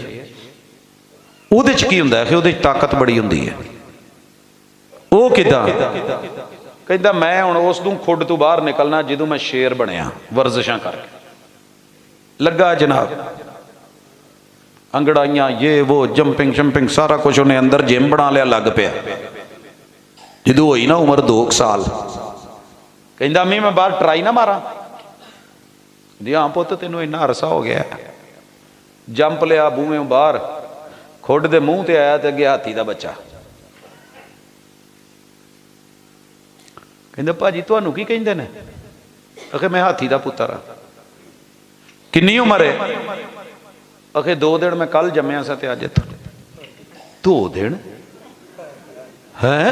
ਉਹਦੇ ਚ ਕੀ ਹੁੰਦਾ? ਆਖੇ ਉਹਦੇ ਚ ਤਾਕਤ ਬੜੀ ਹੁੰਦੀ ਹੈ। ਉਹ ਕਿੱਦਾਂ? ਕਹਿੰਦਾ ਮੈਂ ਹੁਣ ਉਸ ਨੂੰ ਖੁੱਡ ਤੋਂ ਬਾਹਰ ਨਿਕਲਣਾ ਜਦੋਂ ਮੈਂ ਸ਼ੇਰ ਬਣਿਆ, ਵਰਜ਼ਿਸ਼ਾਂ ਕਰਕੇ ਲੱਗਾ ਜਨਾਬ, ਅੰਗੜਾਈਆਂ ਇਹ ਉਹ ਜੰਪਿੰਗ ਸ਼ੰਪਿੰਗ ਸਾਰਾ ਕੁਝ ਉਹਨੇ ਅੰਦਰ ਜਿਮ ਬਣਾ ਲਿਆ, ਲੱਗ ਪਿਆ। ਜਦੋਂ ਹੋਈ ਨਾ ਉਮਰ 2 ਸਾਲ, ਕਹਿੰਦਾ ਅੰਮੀ ਮੈਂ ਬਾਹਰ ਟਰਾਈ ਨਾ ਮਾਰਾਂ? ਜੀ ਹਾਂ ਪੁੱਤ ਤੈਨੂੰ ਇੰਨਾ ਅਰਸਾ ਹੋ ਗਿਆ। ਜੰਪ ਲਿਆ ਬੂਹੇ ਬਾਹਰ, ਖੁੱਡ ਦੇ ਮੂੰਹ ਤੇ ਆਇਆ ਤੇ ਅੱਗੇ ਹਾਥੀ ਦਾ ਬੱਚਾ। ਕਹਿੰਦਾ ਭਾਜੀ ਤੁਹਾਨੂੰ ਕੀ ਕਹਿੰਦੇ ਨੇ? ਆਖੇ ਮੈਂ ਹਾਥੀ ਦਾ ਪੁੱਤਰ ਆ। ਕਿੰਨੀ ਉਮਰ ਹੈ? ਆਖੇ 2 ਦਿਨ ਮੈਂ ਕੱਲ ਜੰਮਿਆ ਸਾਂ ਤੇ ਅੱਜ ਇੱਥੋਂ। 2 ਦਿਨ ਹੈ?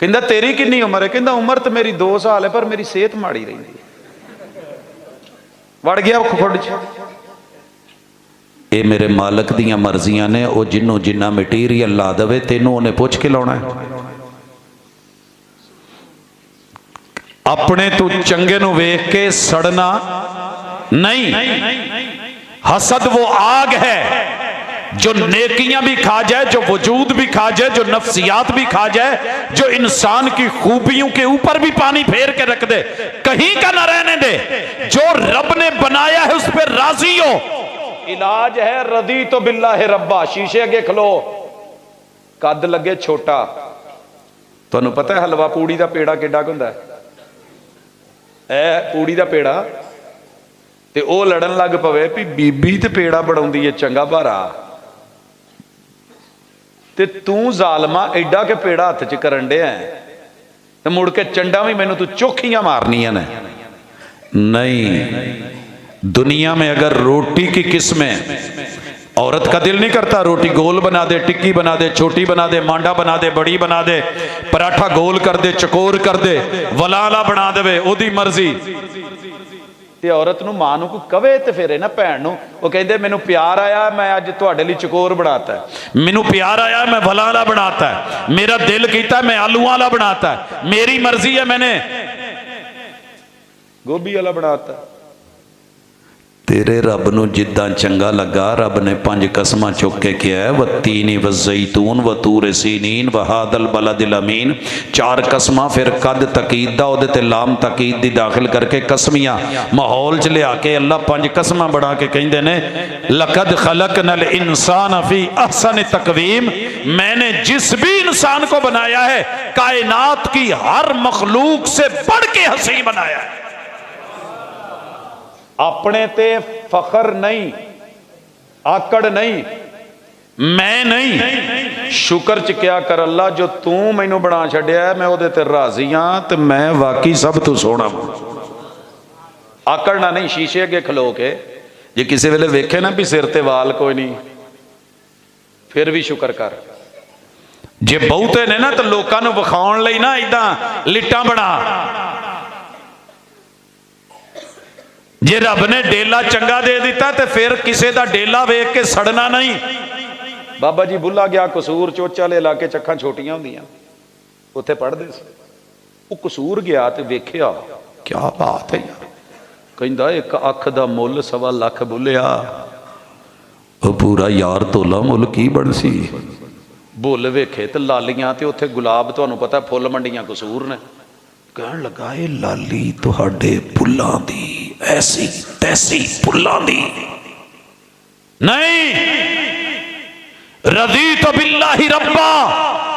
ਕਹਿੰਦਾ ਤੇਰੀ ਕਿੰਨੀ ਉਮਰ ਹੈ? ਕਹਿੰਦਾ ਉਮਰ ਤਾਂ ਮੇਰੀ 2 ਸਾਲ ਹੈ ਪਰ ਮੇਰੀ ਸਿਹਤ ਮਾੜੀ ਰਹਿੰਦੀ ਹੈ। ਵੜ ਗਿਆ ਖੁੱਡ ਚ। ਇਹ ਮੇਰੇ ਮਾਲਕ ਦੀਆਂ ਮਰਜ਼ੀਆਂ ਨੇ, ਉਹ ਜਿਹਨੂੰ ਜਿੰਨਾ ਮਟੀਰੀਅਲ ਲਾ ਦੇਵੇ ਤੈਨੂੰ ਉਹਨੇ ਪੁੱਛ ਕੇ ਲਾਉਣਾ ਹੈ। ਆਪਣੇ ਤੋਂ ਚੰਗੇ ਨੂੰ ਵੇਖ ਕੇ ਸੜਨਾ नहीं। हसद वो आग है जो नेकियां भी खा जाए, जो वजूद भी खा जाए, जो नफ्सियात भी खा जाए, जो इंसान की खूबियों के ऊपर भी पानी फेर के रख दे, कहीं का ना रहने दे। जो रब ने बनाया है उस पर राजी हो। इलाज है रदी तो बिल्लाह रब्बा। शीशे अगे खलो, कद लगे छोटा। तुहानू पता है हलवा पूड़ी का पेड़ा किड्डा हुंदा है? पूड़ी का पेड़ा ते ਉਹ ਲੜਨ ਲੱਗ ਪਵੇ ਵੀ ਬੀਬੀ ਤੇ ਪੇੜਾ ਬਣਾਉਂਦੀ ਹੈ ਚੰਗਾ ਭਾਰਾ, ਤੇ ਤੂੰ ਜ਼ਾਲਮਾ ਐਡਾ ਕੇ ਪੇੜਾ ਹੱਥ 'ਚ ਕਰਨ ਡਿਆ ਤੇ ਮੁੜ ਕੇ ਚੰਡਾ ਵੀ ਮੈਨੂੰ ਤੂੰ ਚੋਖੀਆਂ ਮਾਰਨੀਆਂ ਨੇ। नहीं, दुनिया में अगर रोटी की किस्में, औरत का दिल नहीं करता रोटी गोल बना दे, टिक्की बना दे, छोटी बना दे, मांडा बना दे, बड़ी बना दे, पराठा गोल कर दे, चकोर कर दे, वलाला बना देवे, ओदी मर्जी। ਤੇ ਔਰਤ ਨੂੰ ਮਾਂ ਨੂੰ ਕੋਈ ਕਵੇ ਤੇ ਫਿਰ ਨਾ ਭੈਣ ਨੂੰ ਉਹ ਕਹਿੰਦੇ ਮੈਨੂੰ ਪਿਆਰ ਆਇਆ ਮੈਂ ਅੱਜ ਤੁਹਾਡੇ ਲਈ ਚਕੋਰ ਬਣਾਤਾ, ਮੈਨੂੰ ਪਿਆਰ ਆਇਆ मैं भला वाला बनाता है, मेरा दिल कीता मैं आलू वाला बनाता है, मेरी मर्जी है मैंने गोभी वाला बनाता। तेरे रब नूं जिद्दां चंगा लगा, रब ने 5 कसमां चुक के किया है, वत्तीनी वज़ैतून वतूर सीनीन वहादल बलदिल अमीन। 4 कसमां फिर कद तकीद दा ओदे ते लाम तकीद दी दाखिल करके कसमियां माहौल च लिया के अल्लाह 5 कसमां बना के कहंदे ने लक़द खलक़नल इंसान फी अहसन तक़वीम। मैंने जिस भी इंसान को बनाया है कायनात की हर मखलूक से बढ़ के हसीन बनाया है। अपने ते फखर नहीं, आकड़ नहीं, मैं नहीं, शुक्र च क्या कर अल्लाह जो तू मैनू बना छड्या मैं ओदे ते राजी हाँ ते मैं वाकई सब तू सोहना। आकड़ना नहीं, शीशे अगे खलो के जे किसी वेले वेखे ना भी सिर ते वाल कोई नहीं फिर भी शुक्र कर। जे बहुते ने ना तो लोकां नू विखाउण लई ना इदां लिट्टां बना, जे रब ने डेला चंगा दे दिता तो फिर किसी का डेला वेख के सड़ना नहीं। बाबा जी बुला गया कसूर, चोचे वाले इलाके च अखां छोटियां हुंदियां, उत्थे पढ़दे सी, वो कसूर गया तो वेख्या क्या बात है यार, कहंदा एक अख दा मुल 1.25 लाख बुलिया, वो पूरा यार तोला मुल की बन सी। बुल वेखे तो लालियां ते उत्थे गुलाब, तुहानूं पता फुल मंडियां कसूर ने। कहण लगा ये लाली तुहाडे फुल्लां दी ऐसी तैसी फुल्लां दी नहीं। रज़ी तो बिल्लाहि रब्बा,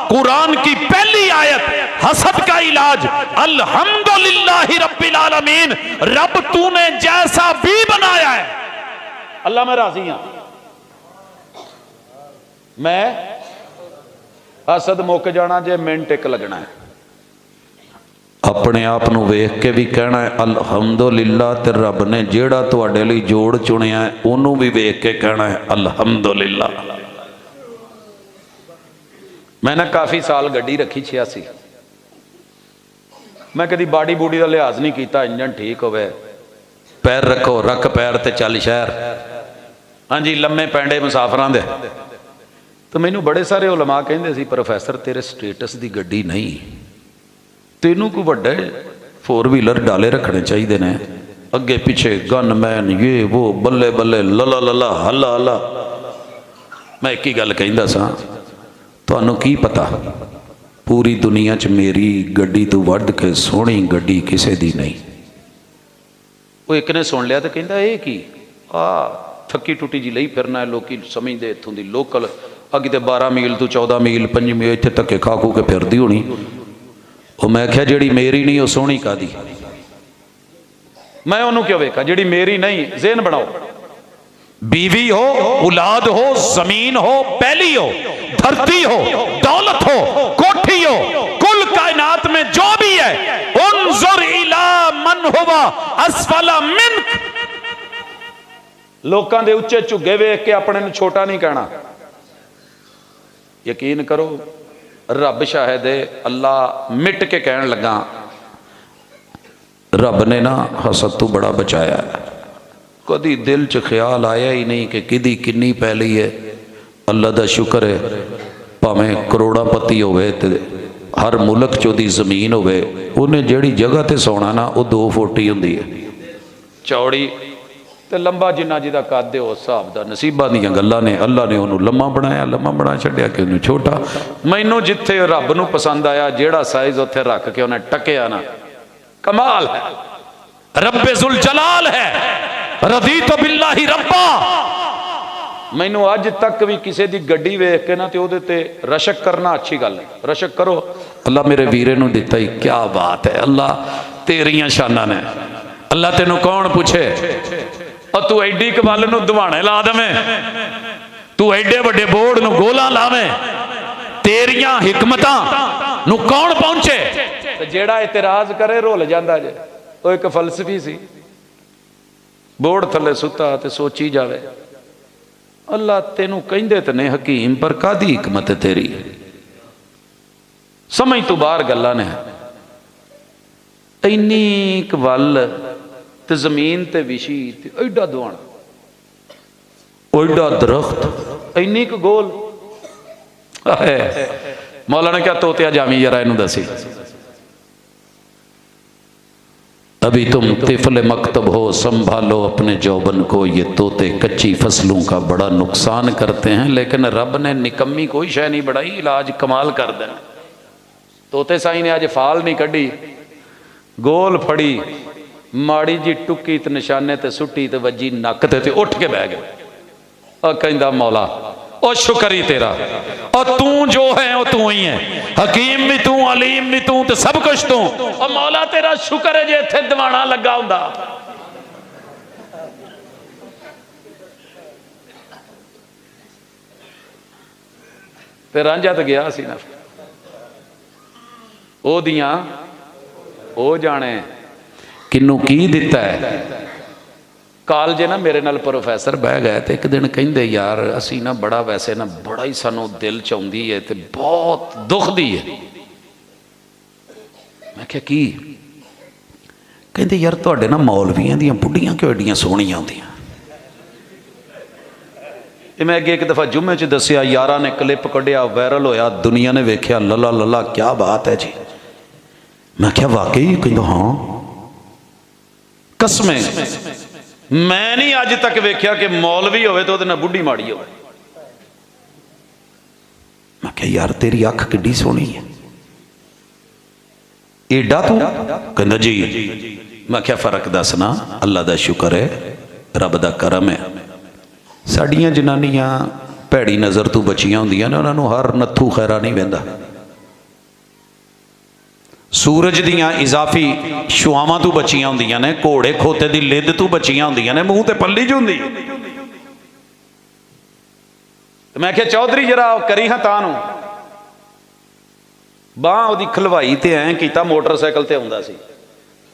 कुरान की पहली आयत, हसद का इलाज अल्हम्दुलिल्लाहि रब्बिल आलमीन। रब तूने जैसा भी बनाया है अल्लाह मैं राजी हां। मैं हसद मुक जाना जे मिनट एक लगना है। अपने आप नूं वेख के भी कहना है अल्हम्दुलिल्लाह, ते रब ने जेड़ा तुहाडे लई जोड़ चुनिया है उन्हों भी वेख के कहना है अल्हम्दुलिल्लाह। मैं ना काफ़ी साल गड्डी रखी 86, मैं कभी बाड़ी बूड़ी का लिहाज नहीं किया, इंजन ठीक होवे पैर रखो, रख पैर ते चल शहर। हाँ जी लम्मे पैंडे मुसाफरां दे। तो मैनू बड़े सारे उलमा कहंदे सी प्रोफैसर तेरे स्टेटस की गड्डी नहीं, तेनू कोई वड्डे 4 व्हीलर डाले रखने चाहिए ने, अगे पिछे गनमैन ये वो बल्ले बल्ले लला लला हला हला। मैं एक ही गल कहंदा सा, तुहानू की पता पूरी दुनिया च मेरी गड्डी तो वध के सोहनी गड्डी किसे दी नहीं। वो एक ने सुन लिया तो कहंदा ये की आ थकी टुटी जी लई फिरना है, लोग समझते इत्थों की लोकल अगे तो 12 मील तो 14 मील 5 मील इत्थे धक्के खा खू के फिरदी होनी। वो मैं क्या जिहड़ी मेरी नहीं वो सोहनी कादी, मैं उन्होंने क्यों वेखा जिहड़ी मेरी नहीं। ज़हन बनाओ, बीवी हो, औलाद हो, जमीन हो, पहली हो, धरती हो, दौलत हो, कोठी हो, कुल कायनात में जो भी है, उन्जुर इला मन हुवा अस्फला मिन्क। लोकां दे उच्चे झुग्गे वेख के अपने नूं छोटा नहीं कहना। यकीन करो रब शाहिद है, अल्लाह मिट के कहन लगा, रब ने ना हसद तो बड़ा बचाया है। कभी दिल च ख्याल आया ही नहीं कि किदी किन्नी पैली है। अल्लाह का शुक्र है, भावें करोड़ापति होवे ते हर मुल्क च ओदी जमीन होवे, उन्हें जिहड़ी जगह ते सोना ना वो 2 फुट ही हुंदी है, चौड़ी ते लंबा जिन्ना जिहदा कद है उस हिसाब दा। नसीबां दीयां गल्लां ने, अल्लाह ने उन्होंने लम्मा बनाया, लम्मा बना छड्डिया कि उन्हें छोटा। मैनू जिथे रब नूं पसंद आया जिहड़ा साइज उत्थे रख के उन्हें टकिया ना, कमाल है, रब्बे जुल जलाल है, रदी तो बिल्लाही रब्बा। मैनू अज तक भी किसी की गड्डी वेख के ना तो उहदे ते रशक करना अच्छी गल है, रशक करो। अल्लाह मेरे वीरे नूं दिता ही, क्या बात है, अल्लाह तेरियां शानां ने। अल्लाह तेनू कौन पूछे, और तू एडी कमल नूं दवाणे ला देवें, तू एडे वड्डे बोर्ड नूं गोला लावें, तेरियां हिकमतां नूं कौन पहुंचे। ते जेड़ा इतराज करे रोल जांदा जे। वो एक फलसफी सी, बोर्ड थले सुता ते सोची जावे, अल्लाह तेनू कहंदे ते ने हकीम, पर कादी हिकमत है तेरी, समझ तू बाहर गल्लां ने। इन्नी क वल ते जमीन ते विछी ते एडा दवाण, एडा दरख्त, इन्नी क गोल। मौला ने क्या तोतिया जामी जरा इनू दसी, अभी तुम तिफल मकतब हो, संभालो अपने जौबन को, ये तोते कच्ची फसलों का बड़ा नुकसान करते हैं। लेकिन रब ने निकम्मी कोई शय नहीं बढ़ाई, इलाज कमाल कर देना। तोते साई ने अज फाल नहीं कढ़ी, गोल फड़ी, माड़ी जी टुकी ते निशाने ते सुट्टी ते वजी नक ते उठ के बह गया। कहंदा मौला ओ शुक्र ही तेरा, और तू जो है वो तू ही है, हकीम भी तू, अलीम भी तू, ते सब कुछ तू। और मौला तेरा शुक्र है जे इत्थे दवाना लगा हुंदा। ते रांझा तो गया सी ना, ओ दियां ओ जाने किन्नू की दिता है। कालजे ना मेरे नाल प्रोफैसर बह गए, तो एक दिन कहिंदे यार असी ना बड़ा वैसे ना बड़ा ही सानू दिल च आउंदी है ते बहुत दुखदी है। मैं क्या की, कहंदे यार तुहाडे ना मौलवियां दियां बुढ़ियां क्यों एडियां सोहणियां आउंदियां। मैं अगे एक दफ़ा जुम्मे च दसिया, यारा ने क्लिप कढ़िया, वायरल होया, दुनिया ने वेख्या, लला लला क्या बात है जी। मैं क्या वाकई, कहंदा हाँ कसमें मैं नहीं अज तक वेख्या कि मौलवी होवे तो उहदे नाल बुढ़ी माड़ी होवे। मैं क्या यार तेरी अख किड्डी सोहनी है, एडा तू, कहंदा जी। मैं क्या फर्क दसना, अल्लाह दा शुक्र है, रब दा करम है। साडियां जनानियां भैड़ी नज़र तो बचियां हुंदियां ने, उन्हां नूं हर नत्थू खैरा नहीं वहिंदा। सूरज दियां इजाफी शुआवां तो बचियां हुंदियां ने, घोड़े खोते दी लिद तो बचियां हुंदियां ने, मूँह ते पल्ली च हुंदी। मैं क्या चौधरी जरा करी हाँ तां नूं, बांह उहदी खलवाई ते ऐं कीता, मोटरसाइकिल ते आउंदा सी,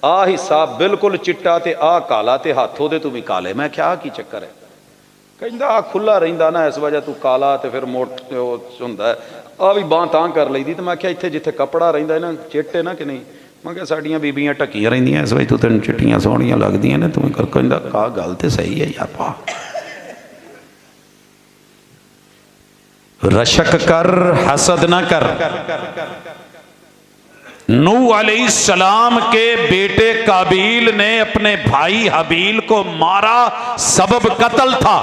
आ हिस्सा बिल्कुल चिट्टा ते आ काला, ते हत्थ उहदे तो भी काले। मैं क्या की चक्कर है, कहंदा आ खुला रहिंदा ना, इस वजह तू काला ते फिर मोट हुंदा है, आ भी बांह तां कर लईदी। तो मैं क्या इत्थे जिथे कपड़ा रहिंदा ना चिट्टे ना कि नहीं, मैं क्या साडियां बीबियां ढक्कियां रहिंदियां, इस वजह तू तेन चिट्टियां सोहणियां लगदियां ने, तू कर। कहंदा का गल ते सही है यार पा। रशक कर, हसद ना कर। नूह अलैहिस्सलाम के बेटे काबील ने अपने भाई हबील को मारा, सबब कत्ल था।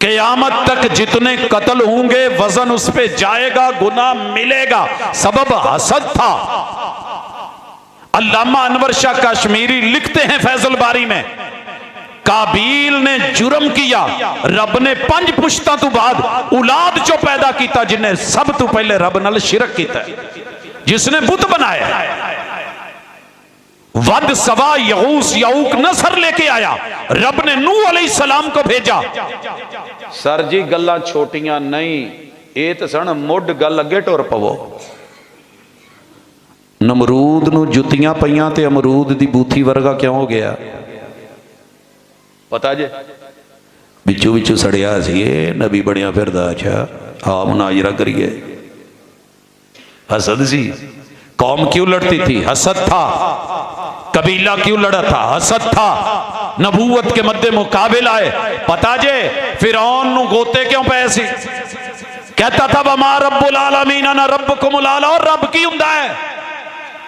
क़यामत तक जितने कत्ल होंगे वजन उस पे जाएगा, गुनाह मिलेगा, सबब हसद था। अल्लामा अनवर शाह कश्मीरी लिखते हैं फैजुल बारी में, काबील ने जुर्म किया, रब ने 5 पुश्तां तो बाद औलाद चो पैदा किया जिन्हें सब तो पहले रब नाल शिरक किया, जिसने बुत बनाया। वद सवा यऊस यऊक नसर लेके आया, रब ने नूह अलैहिस्सलाम को भेजा। सर जी गल्लां छोटियां नहीं, ये तो सन मुड गल अगे टुर पवो। नमरूद नूं जुत्तियां पईयां ते अमरूद दी बूथी वर्गा क्यों हो गया पता जे? बिचू बिचू सड़िया सी, नबी बनिया फिरदा। अच्छा आ मुनाजरा करिए, हसद सी। कौम क्यों लड़ती थी? हसद था। कबीला क्यों लड़ा था? हसद था। नबूवत के मद्दे मुकाबिल आए, पता जे फिरौन नु गोते क्यों पे सी? कहता था वमा रब्बुल आलमीन अना रब्बुकुमुल आला। और रब की हुंदा है,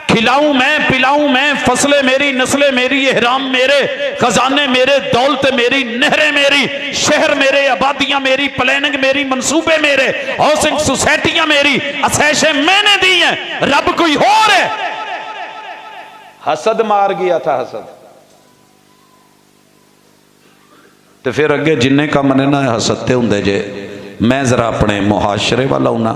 खिलाऊं मैं, पिलाऊं मैं, फसलें मेरी, नस्लें मेरी, एहराम मेरे, खजाने मेरे, दौलत मेरी, नहरें मेरी, शहर मेरे, आबादियां मेरी, प्लानिंग मेरी, मंसूबे मेरे, हाउसिंग सोसाइटियां मेरी, असैशें मैंने दी हैं, रब कोई और है। हसद मार गया था, हसद। तो फिर अगे जिन्ने कम ने ना हसद ते हुंदे जे। मैं जरा अपने मुहाशरे वाला आउना।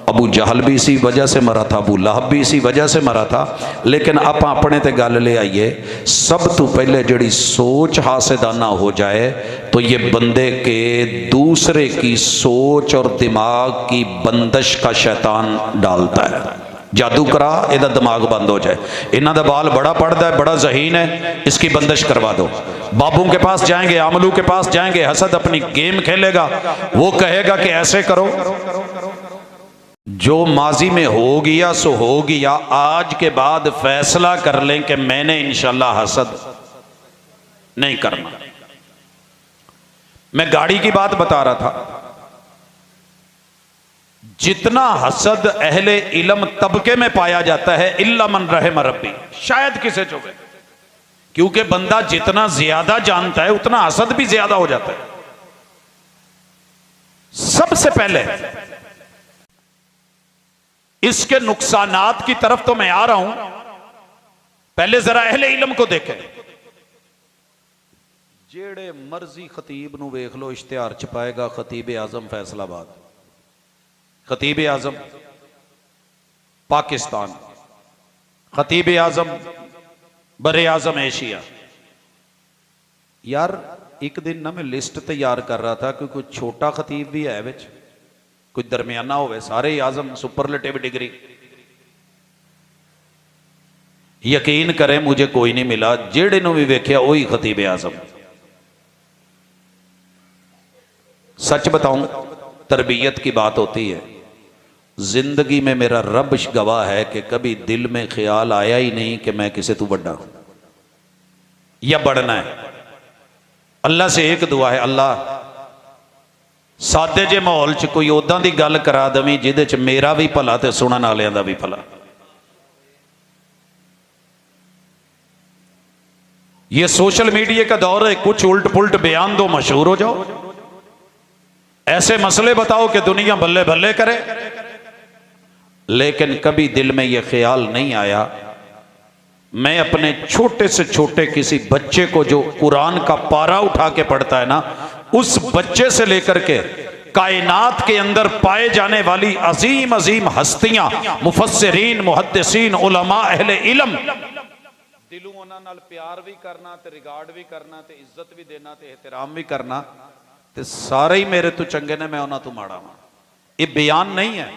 अबू जहल भी इसी वजह से मरा था, अबू लहब भी इसी वजह से मरा था। लेकिन आप अपने ते गल ले आइए, सब तो पहले जड़ी सोच हासिदाना हो जाए तो ये बंदे के दूसरे की सोच और दिमाग की बंदिश का शैतान डालता है। जादू करा, इहदा दिमाग बंद हो जाए। इन्हां दा बाल बड़ा पढ़ता है, बड़ा ज़हीन है, इसकी बंदिश करवा दो। बाबू के पास जाएंगे, आमलू के पास जाएंगे, हसद अपनी गेम खेलेगा। वो कहेगा कि ऐसे करो, जो माजी में हो गया सो हो गया। आज के बाद फैसला कर लें कि मैंने इंशाल्लाह हसद नहीं करना। मैं गाड़ी की बात बता रहा था। जितना हसद अहले इल्म तबके में पाया जाता है, इल्ला मन रहम रब्बी, शायद किसे चुभे, क्योंकि बंदा जितना ज्यादा जानता है उतना हसद भी ज्यादा हो जाता है। सबसे पहले इसके नुकसानात की तरफ तो मैं आ रहा हूं, पहले जरा अहले इल्म को देखें। जेड़े मर्जी खतीब नु वेख लो, इश्तिहार छपाएगा खतीब आजम फैसलाबाद, खतीब आजम पाकिस्तान, खतीब आजम बरे आजम एशिया। यार एक दिन ना मैं लिस्ट तैयार कर रहा था कि कोई छोटा खतीब भी है विच, कोई दरमियाना होवे, सारे आजम सुपरलेटिव डिग्री। यकीन करें मुझे कोई नहीं मिला, जेड़े नु भी वेख्या वही खतीब आजम। सच बताऊं, तरबियत की बात होती है। जिंदगी में मेरा रब गवाह है कि कभी दिल में ख्याल आया ही नहीं कि मैं किसी तू बड़ा हूं या बढ़ना है। अल्लाह से एक दुआ है, अल्लाह सादे जे माहौल च कोई उदा दी गल करा दवी जिहदे च मेरा भी भला ते सुनन वालियां दा भी भला। ये सोशल मीडिया का दौर है, कुछ उल्ट पुल्ट बयान दो, मशहूर हो जाओ। ऐसे मसले बताओ कि दुनिया बल्ले बल्ले करे। लेकिन कभी दिल में यह ख्याल नहीं आया मैं अपने छोटे से छोटे किसी बच्चे को जो कुरान का पारा उठा के पढ़ता है ना, उस बच्चे से लेकर के कायनात के अंदर पाए जाने वाली अजीम अजीम हस्तियां, मुफस्सिरीन, मुहद्दिसीन, उलमा, अहले इल्म, दिलों उन्हां नाल प्यार भी करना ते रिगार्ड भी करना ते इज्जत भी देना ते एहतराम भी करना, ते सारे ही मेरे तो चंगे ने, मैं उन्हां तो माड़ा वां। ये बयान नहीं है,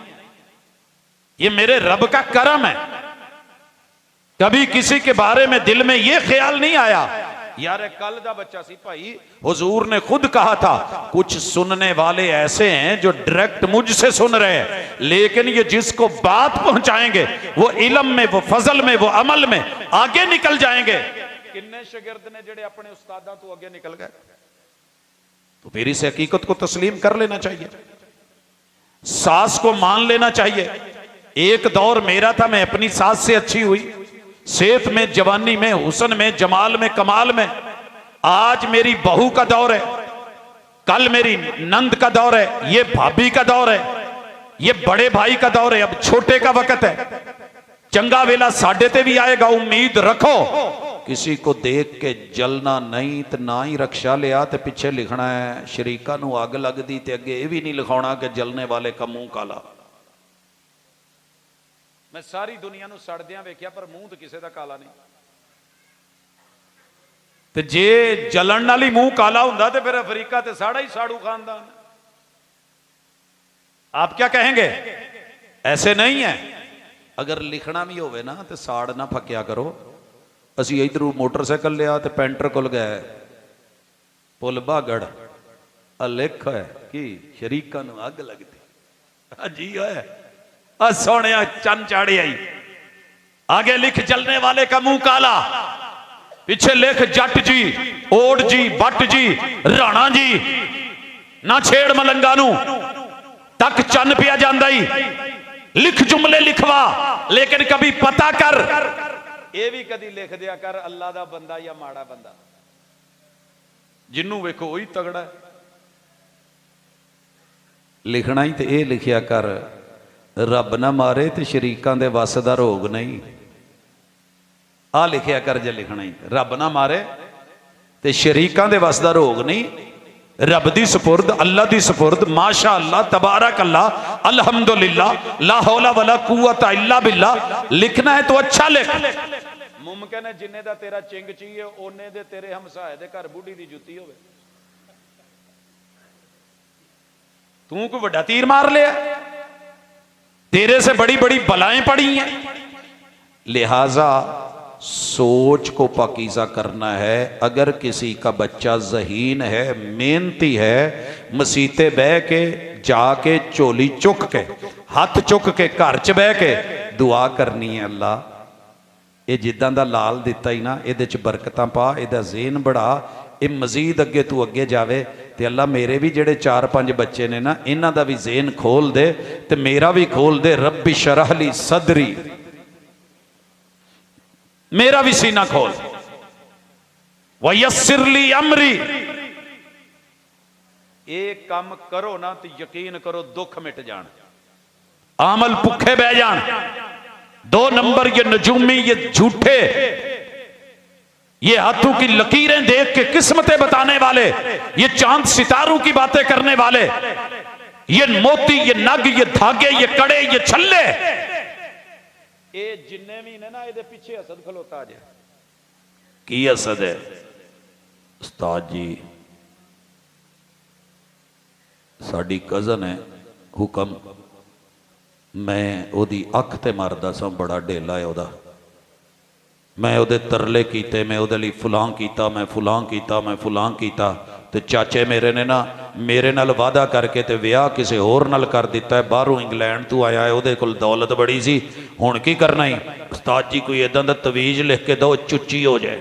ये मेरे रब का करम है। कभी किसी के बारे में दिल में यह ख्याल नहीं आया यार कल दा बच्चा सी भाई, हुजूर ने खुद कहा था कुछ सुनने वाले ऐसे हैं जो डायरेक्ट मुझसे सुन रहे हैं, लेकिन ये जिसको बात पहुंचाएंगे वो इल्म में, वो फजल में, वो अमल में आगे निकल जाएंगे। किन्ने शागिर्द ने जेड़े अपने उस्तादा तो आगे निकल गए, तो फिर इस हकीकत को तस्लीम कर लेना चाहिए। सास को मान लेना चाहिए। एक दौर मेरा था, मैं अपनी सास से अच्छी हुई, सेहत में, जवानी में, हुस्न में, जमाल में, कमाल में। आज मेरी बहू का दौर है, कल मेरी नंद का दौर है, ये भाभी का दौर है, ये बड़े भाई का दौर है, अब छोटे का वक्त है। चंगा वेला साडे ते भी आएगा। उम्मीद रखो, किसी को देख के जलना नहीं, तो ना ही रक्षा लिया तो पिछे लिखना है शरीका नू अग लगदी, ते अगे ये भी नहीं लिखाना कि जलने वाले का मुंह काला। मैं सारी दुनिया नू सड़दियां वेख्या, पर मुंह तो किसी का काला नहीं। ते जे जलन नाल ही मुंह काला हुंदा ते फिर अफ्रीका ते साड़ा ही साड़ू खानदान। आप क्या कहेंगे? ऐसे नहीं है। अगर लिखना भी होवे ना तो साड़ ना फकिया करो। असी इधरों मोटरसाइकिल लिया तो पेंटर कोल गए, पुल बागड़ लिख है कि शरीका नू अग लगती। जी है सोने चन चाड़ी आई, आगे लिख जलने वाले का मुंह काला, पीछे लिख जट जी, ओड जी, बट जी, राणा जी, ना छेड़ मलंगा नू, तक चन पिया जांदा ही। लिख जुमले लिखवा, लेकिन कभी पता कर, ये भी कभी लिख दिया कर अल्लाह दा बंदा या माड़ा बंदा। जिन्नू वेखो वही तगड़ा है। लिखना ही तो ये लिखिया कर, रब ना मारे तो शरीकां दे वस दा रोग नहीं। आ लिखिया कर जे लिखना ही, रब ना मारे तो शरीकां दे वस दा रोग नहीं। रब दी सपुर्द, अल्लाह दी सपुर्द, माशा अल्लाह, तबारक अल्लाह, अल्हम्दुलिल्लाह, ला हौला वला कुव्वता इल्ला बिल्लाह। लिखना है तो अच्छा लिख। मुमकिन है जिन्ने दा तेरा चिंग चाहिए ओने दे तेरे हमसाए दे घर बूढ़ी दी जुत्ती होवे। तू कोई बड़ा तीर मार लिया, तेरे से बड़ी बड़ी बलाएं पड़ी हैं। लिहाजा सोच को पाकीज़ा करना है। अगर किसी का बच्चा ज़हीन है, मेहनती है, मसीते बह के जाके झोली चुक के, हथ चुक के, घर च बह के दुआ करनी है, अल्लाह ये जिद्दां दा लाल दिता ही ना, इहदे च बरकतां पा, इहदा ज़हन बढ़ा, ये मजीद अगे तू अगे जावे। ते अल्लाह मेरे भी जेड़े 4-5 बच्चे ने ना, इन्हां दा भी ज़हन खोल दे ते मेरा भी खोल दे। रब्बी शरह ली सदरी, मेरा भी सीना खोल। वयस्सिरली अमरी, एक काम करो ना तो यकीन करो दुख मिट जान, आमल भुखे बह जान। 2 नंबर ये नजूमी, ये झूठे, ये हाथों की लकीरें देख के किस्मतें बताने वाले, ये चांद सितारों की बातें करने वाले, ये मोती, ये नग, ये धागे, ये कड़े, ये छल्ले, ये जिन्ने भी ने ना, ये पीछे हसद खलोता जाए। की हसद है? उस्ताद जी साडी कजन है, हुक्म, मैं ओदी अख ते मारदा सा, बड़ा डेला है ओदा, मैं ओदे तरले कीते, मैं ओदे लई फलां कीता, मैं फलां कीता, मैं फलां कीता, ते चाचे मेरे ने ना मेरे नाल वादा करके ते विआह किसी होर नाल कर दिता है। बाहरों इंग्लैंड तू आया है, ओदे कोल दौलत बड़ी सी, हुण की करना ही? उस्ताद जी कोई इदां दा तवीज लिख के दो, चुच्ची हो जाए,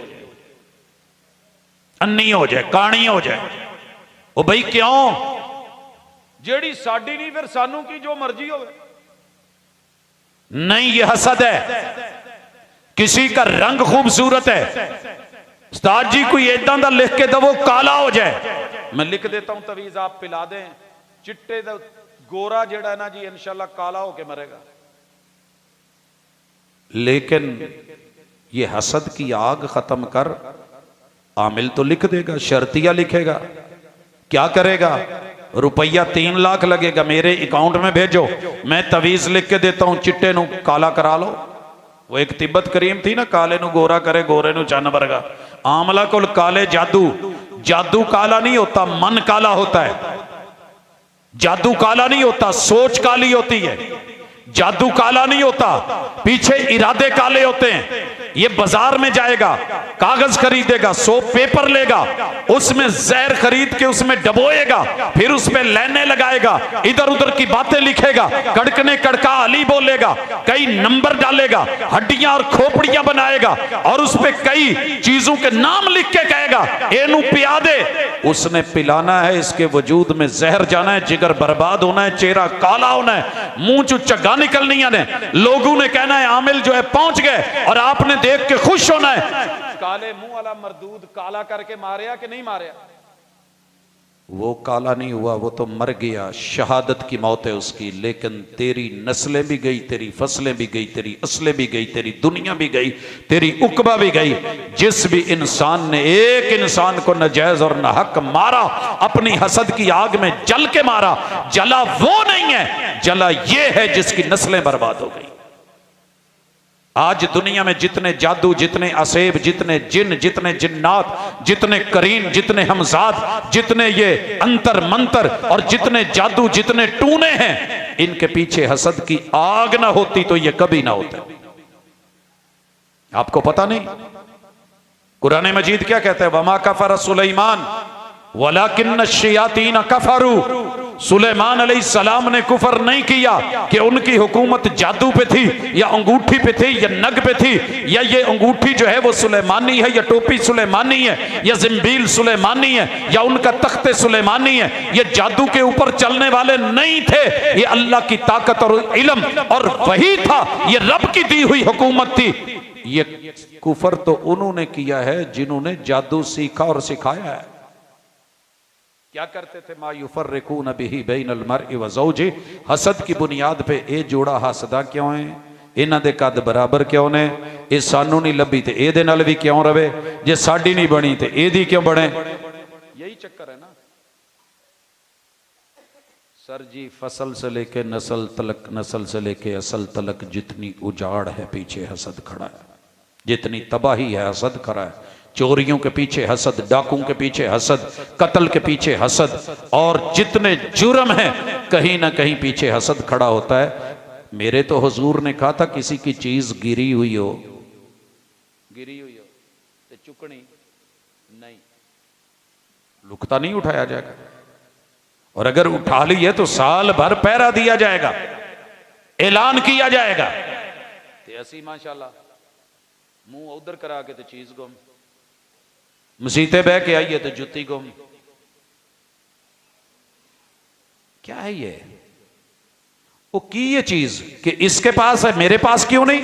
अन्नी हो जाए, काणी हो जाए। ओ भाई क्यों? जेड़ी साडी नहीं फिर सानू की, जो मर्जी हो। नहीं, ये हसद है। किसी का रंग खूबसूरत है, उस्ताद जी कोई इदां दा लिख के दो काला हो जाए, मैं लिख देता हूं तवीज, आप पिला दें, चिट्टे दा गोरा जेड़ा ना जी इंशाल्लाह काला होके मरेगा। लेकिन ये हसद की आग खत्म कर, आमिल तो लिख देगा, शर्तिया लिखेगा, क्या करेगा? रुपया 3 लाख लगेगा, मेरे अकाउंट में भेजो, मैं तवीज लिख के देता हूं, चिट्टे नू काला करा लो। वो एक तिब्बत करीम थी ना, काले नू गोरा करे, गोरे नू चन्न वर्गा। आमला को काले जादू, जादू काला नहीं होता, मन काला होता है। जादू काला नहीं होता, सोच काली होती है। जादू काला नहीं होता, पीछे इरादे काले होते हैं। ये बाजार में जाएगा, कागज खरीदेगा, सोप पेपर लेगा, उसमें जहर खरीद के उसमें डबोएगा, फिर उसमें लाइनें लगाएगा, इधर उधर की बातें लिखेगा, कड़कने कड़का अली बोलेगा, कई नंबर डालेगा, हड्डियां और खोपड़ियां बनाएगा और उस पे कई चीजों के नाम लिख के कहेगा एनू पिया दे। उसने पिलाना है, इसके वजूद में जहर जाना है, जिगर बर्बाद होना है, चेहरा काला होना है, मुंह चो चग्गा निकलनी है, लोगों ने कहना है आमिल जो है पहुंच गए और आपने देख के खुश होना है। काले मुंह वाला मरदूद काला करके मारिया कि नहीं मारिया? वो काला नहीं हुआ, वो तो मर गया, शहादत की मौत है उसकी। लेकिन तेरी नस्लें भी गई, तेरी फसलें भी गई, तेरी असलें भी गई, तेरी दुनिया भी गई, तेरी उकबा भी गई। जिस भी इंसान ने एक इंसान को नाजायज और नाहक मारा, अपनी हसद की आग में जल के मारा, जला वो नहीं है, जला ये है जिसकी नस्लें बर्बाद हो गई। आज दुनिया में जितने जादू, जितने असेब, जितने जिन, जितने जिन्नात, जितने करीन, जितने हमजाद, जितने ये अंतर मंतर और जितने जादू, जितने टूने हैं, इनके पीछे हसद की आग ना होती तो ये कभी ना होता। आपको पता नहीं कुरान मजीद क्या कहता है? वमा कफर सुलेमान वलाकिन्न शयातीन कफरू। सुलेमान अलैहिस्सलाम ने कुफर नहीं किया कि उनकी हुकूमत जादू पे थी या अंगूठी पे थी या नग पे थी, या ये अंगूठी जो है वो सुलेमानी है, या टोपी सुलेमानी है, या जिम्बील सुलेमानी है, या उनका तख्ते सुलेमानी है। ये जादू के ऊपर चलने वाले नहीं थे, ये अल्लाह की ताकत और इल्म और वही था, ये रब की दी हुई हुकूमत थी। ये कुफर तो उन्होंने किया है जिन्होंने जादू सीखा और सिखाया है। क्या करते थे? मा युफर्रिकून बिही बैनल मर्इ व ज़ौजी। हसद की बुनियाद पे ये जोड़ा हसदा क्यों है, इन्हां दे कद बराबर क्यों ने, ये सानू नहीं लभी ते एदे नाल भी क्यों रवे, जे साडी नहीं बनी ते एदी क्यों बने। यही चक्कर है ना सर जी। फसल से लेके नस्ल तलक, नस्ल से लेके असल तलक जितनी उजाड़ है पीछे हसद खड़ा है, जितनी तबाही है हसद खड़ा है। चोरियों के पीछे हसद, डाकुओं के पीछे हसद, कत्ल के पीछे हसद, और जितने जुर्म हैं कहीं ना कहीं पीछे हसद खड़ा होता है। मेरे तो हुजूर ने कहा था किसी की चीज गिरी हुई हो तो चुकनी नहीं, लुकता नहीं उठाया जाएगा, और अगर उठा ली है तो साल भर पहरा दिया जाएगा, ऐलान किया जाएगा। ते असी माशाल्लाह मुंह उधर करा के तो चीज गुम, मसीते बह के आइए तो जुत्ती गुम। क्या है ये? वो की ये चीज कि इसके पास है मेरे पास क्यों नहीं।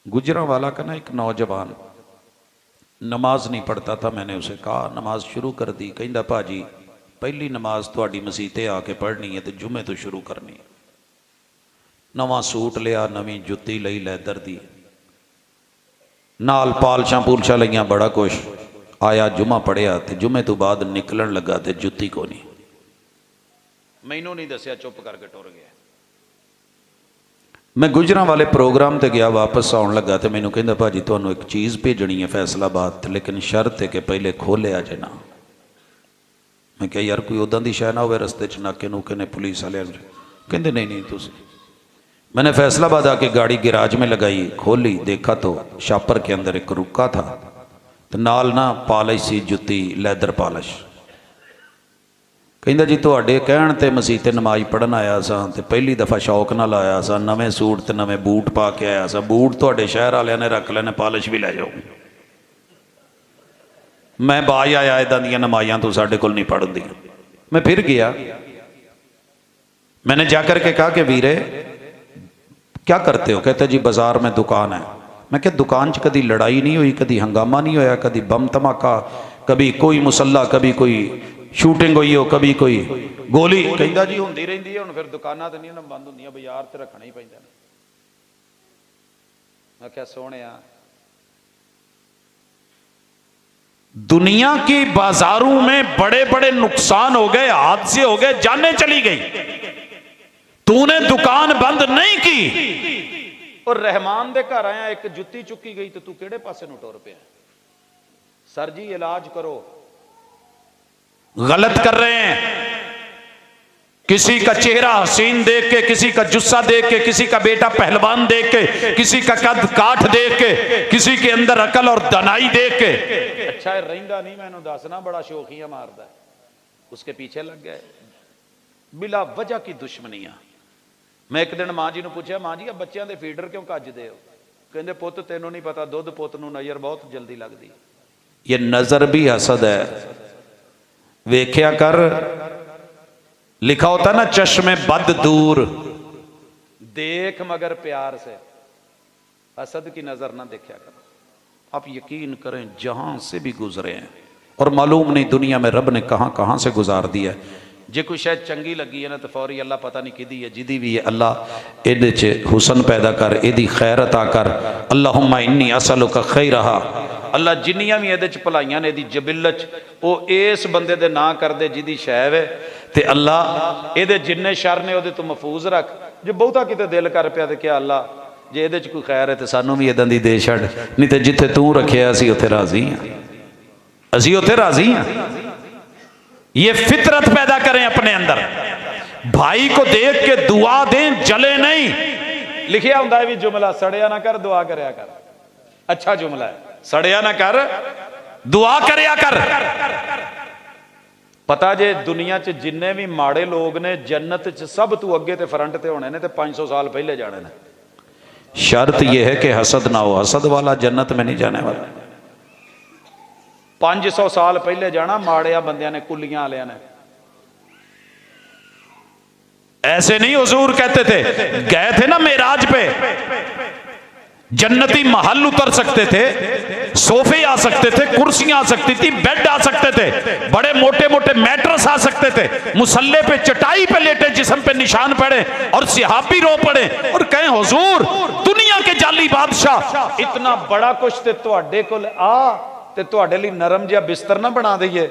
गुजरांवाला का ना एक नौजवान नमाज नहीं पढ़ता था, मैंने उसे कहा नमाज शुरू कर दी, कहंदा भाजी पहली नमाज थोड़ी मसीते आके पढ़नी है तो जुमे तो शुरू करनी है। नवा सूट लिया, नवी जुत्ती लई लैदर दी, नाल पालशा पूलशा लईयां, बड़ा कुछ आया, जुमा पढ़िया ते जुमे तो बाद निकलन लगा ते जुत्ती को नहीं, मैनू नहीं दसिया, चुप करके टुर गया। मैं गुजरांवाले प्रोग्राम ते गया, वापस आउण लगा तो मैनू कहंदा भाजी तुहानू एक चीज़ भेजनी है फैसलाबाद, लेकिन शर्त है कि पहले खोलिया जे ना। मैं क्या यार कोई उदां दी शै ना होवे रस्ते च नाके नूके ने पुलिस वाले, कहंदे नहीं नहीं तुसीं। मैंने फैसलाबाद आके गाड़ी गिराज में लगाई, खोली, देखा तो शापर के अंदर एक रुक्का था, तो नाल ना पॉलिश सी जुत्ती, लैदर पॉलिश। कहंदा जी तुहाडे कहण ते मसीते नमाज पढ़न आया सा, ते पहली दफ़ा शौक नाल आया सा, नवे सूट ते नवे बूट पा के आया सा, बूट तुहाडे शहर वालियां ने रख लेने, पॉलिश भी लै जाओ। मैं बाज आया इदां दियां नमाज़ां तू साडे कोल नहीं पढ़न दी। मैं फिर गया, मैंने जाकर के कहा कि वीरे क्या करते हो? कहते जी बाजार में दुकान है। मैं क्या दुकान च कभी लड़ाई नहीं हुई, कभी हंगामा नहीं होया, कभी बम धमाका, कभी कोई मुसल्ला, कभी कोई शूटिंग हुई हो, कभी कोई गोली? कहंदा जी होंदी रहिंदी है, हुण फिर दुकानां ते नहीं ना बंद हुंदियां, बाजार ते रखना ही पैंदा। मैं क्या सोहणिया दुनिया की बाजारों में बड़े बड़े नुकसान हो गए, हादसे हो गए, जानें चली गई, तूने दुकान बंद नहीं की। और रहमान दे घर आया, एक जुत्ती चुकी गई तो तू केड़े पासे नु टुर पिया? सर जी इलाज करो, गलत कर रहे हैं। किसी का चेहरा हसीन देख के, किसी का जुस्सा देख के, किसी का बेटा पहलवान देख के, किसी का कद काठ देख के, किसी के अंदर अकल और दनाई देख के अच्छा रहिंदा नहीं, मैनू दसना बड़ा शौकिया मारदा, उसके पीछे लग गए बिला वजह की दुश्मनियां। मैं एक दिन मां जी ने पूछा, मां जी अब बच्चों के फीडर क्यों कजदे हो? कहते पुत तेनों नहीं पता, दुध पुत नूं नजर बहुत जल्दी लगती। ये नजर भी हसद है, वेख्या कर। लिखा होता ना चश्मे बद दूर, देख मगर प्यार से, हसद की नजर ना देखा कर। आप यकीन करें जहां से भी गुजरे हैं और मालूम नहीं दुनिया में रब ने कहां कहां से गुजार दिया है। जे कोई शायद चंगी लगी है ना तो फौरी अल्लाह पता नहीं किदी है, जिदी भी है अल्लाह इहदे च हुसन पैदा कर, इहदी खैर अता कर। अल्लाहुम्मा इन्नी असअलुका खैरहा, अल्लाह जिन्नियां भी इहदे च भलाइयां ने इहदी जबिलत वो इस बंदे दे ना कर दे जिहदी शैव है, ते अल्लाह इहदे जिन्ने शर ने उहदे तो महफूज रख। जे बहुता किते दिल कर पिया ते क्या अल्लाह जे इहदे च कोई खैर है तो सानू भी इदां दी दे छड़, नहीं तो जिथे तू रखिया असीं उत्थे राजी हां, असीं उत्थे राजी हां। ये फितरत पैदा करें अपने अंदर, भाई को देख के दुआ दें, जले नहीं। लिखिया हुंदा है भी जुमला, सड़िया ना कर दुआ करया कर। अच्छा जुमला है, सड़िया ना कर दुआ करया कर। पता जे दुनिया च जिन्ने भी माड़े लोग ने जन्नत च सब तू अगे ते फ्रंट ते होने ने ते 500 साल पहले जाने ने। शर्त यह है कि हसद ना हो, हसद वाला जन्नत में नहीं जाने वाला। 500 साल पहले जाना माड़िया बंदियां ने, कुलियां वालियां ने। ऐसे नहीं हुजूर कहते थे, गए थे ना मेराज पे, जन्नती महल उतर सकते थे, सोफे आ सकते थे, कुर्सियां आ सकती थी, बेड आ सकते थे, बड़े मोटे मोटे मैट्रेस आ सकते थे, मुसल्ले पे चटाई पे लेटे जिस्म पे निशान पड़े और सिहाबी रो पड़े और कहें हुजूर दुनिया के जाली बादशाह इतना बड़ा कुछ ते तुहाडे कोल आ ते तुहाडे लई नरम जिहा बिस्तर ना बना दईए।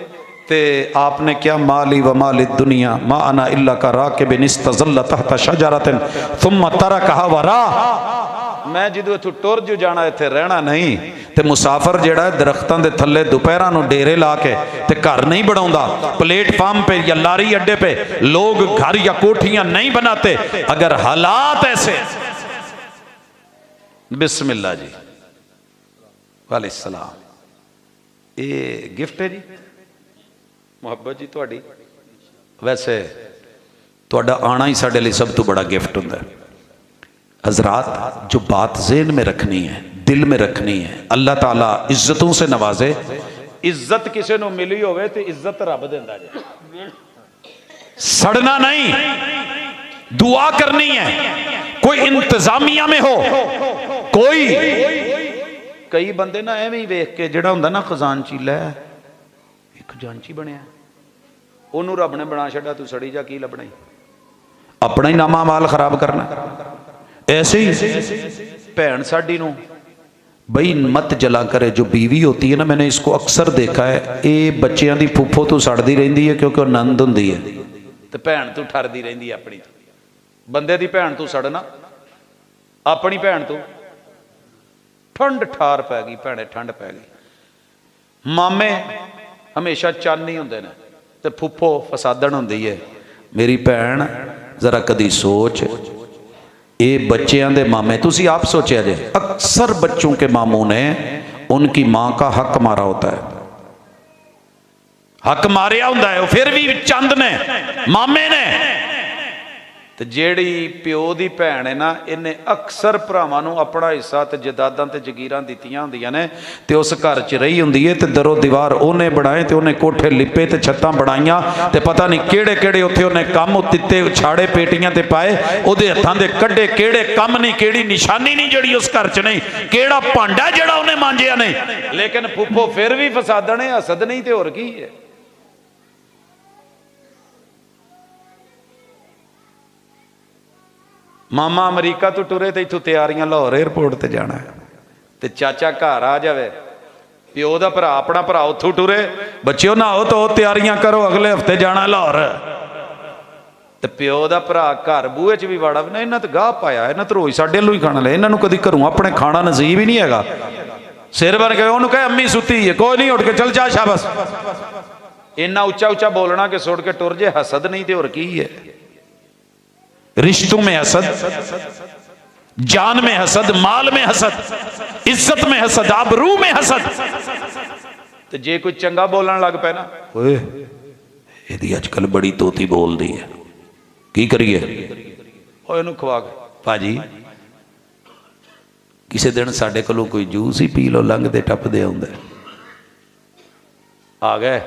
ते आपने क्या, माली व माली दुनिया मा अना इल्ला का राकिबिन इस्तज़ल्ला तहता शजरतिन थुम्मा तरकहा वरा। मैं जदों इत्थों टुर जो जाना, इत्थे रहना नहीं। ते मुसाफिर जिहड़ा दरख्तां दे थल्ले दोपहरां नूं डेरे ला के ते घर नहीं बनाउंदा, प्लेटफार्म पे या लारी अड्डे पे लोग घर या कोठियां नहीं बनाते। अगर हालात ऐसे, बिस्मिल्लाह जी वालेकुम, ये गिफ्ट है जी, मुहब्बत जी तुहाडी। वैसे तुहाडा आना ही साडे लई सब तो बड़ा गिफ्ट हुंदा है। हजरात जो बात ज़हन में रखनी है, दिल में रखनी है, अल्लाह ताला इज्जतों से नवाजे। इज्जत किसी को मिली होवे तो इज्जत रब देंदा जे, सड़ना नहीं, दुआ करनी है। कोई इंतजामिया में हो, कोई कई बंदे ना एवें ही वेख के जिहड़ा हुंदा ना खजानची, लै एक खजानची बनया, ओनू रब ने बना छड़ा, तू सड़ी जा की लभना, अपना ही नामा माल खराब करना। ऐसे ही भैन साडी नू बई मत जला करे, जो बीवी होती है ना, मैंने इसको अक्सर देखा है, ये बच्चों की फूफो तो सड़ती रही है क्योंकि नंद होंदी है, तो भैन तू ठरदी रही है अपनी। बंदे की भैन तू सड़ना, अपनी भैन तू ठंड ठार पै गई, भैने ठंड पै गई। मामे हमेशा चन्न ही होंदे ने ते फुफो फसादण होंदी है। मेरी भैन जरा कदी सोच, ये बच्चों के मामे, तुसी आप सोचा जे, अक्सर बच्चों के मामू ने उनकी मां का हक मारा होता है, हक मारिया होता है, फिर भी चंद ने मामे ने। ते जेड़ी प्यो दी भैन है ना, इन्हें अक्सर भरावां नूं अपना हिस्सा ते जदादां ते जगीरां दित्तियां हुंदियां ने, ते उस घर च रही हुंदी है, ते दरो दीवार उन्हें बनाए, ते उन्हें कोठे लिपे ते छत्तां बनाईयां, ते पता नहीं केड़े केड़े उत्थे उन्हें कम दित्ते, छाड़े पेटियां ते पाए, उहदे हत्थां दे कड्डे केड़े कम नहीं, केड़ी निशानी नहीं जिहड़ी उस घर च नहीं, केड़ा भांडा जिहड़ा उन्हें मांजिया नहीं। लेकिन फुफो फिर भी फसादण है, हसद नहीं ते होर की है। मामा अमरीका तो टुरे तो इतों तैयारियां लाहौर एयरपोर्ट ते जाना है, ते चाचा घर आ जाए, प्यो का भरा अपना भरा उतों टुरे, बच्चों नहाओ तो तैयारियां करो, अगले हफ्ते जाना लाहौर। तो प्यो का भरा घर बूहे च भी वाड़ा ना, इन्हें तो गाह पाया, इन्हें तो रोज साढ़े ही खाना लिया, इन्होंने कभी घरों अपने खाना नसीब ही नहीं है। सिर बन गए, उन्होंने कहे अम्मी सुती है, कोई नहीं उठ के चल जा शाबस। इन्ना उच्चा उच्चा बोलना कि सुट के टुर जे, हसद नहीं तो होर की है। रिश्तों में हसद, जान में हसद, माल में हसद, इज्जत में हसद, आबरू में हसद। तो जे कोई चंगा बोलन लग पे ना, ओए यदि अजकल बड़ी तोती बोल दी है, की करिए इनू खवा के भाजी किसी दिन साडे कोलों कोई जूस ही पी लो, लंघते टपदे आउंदा आ गए,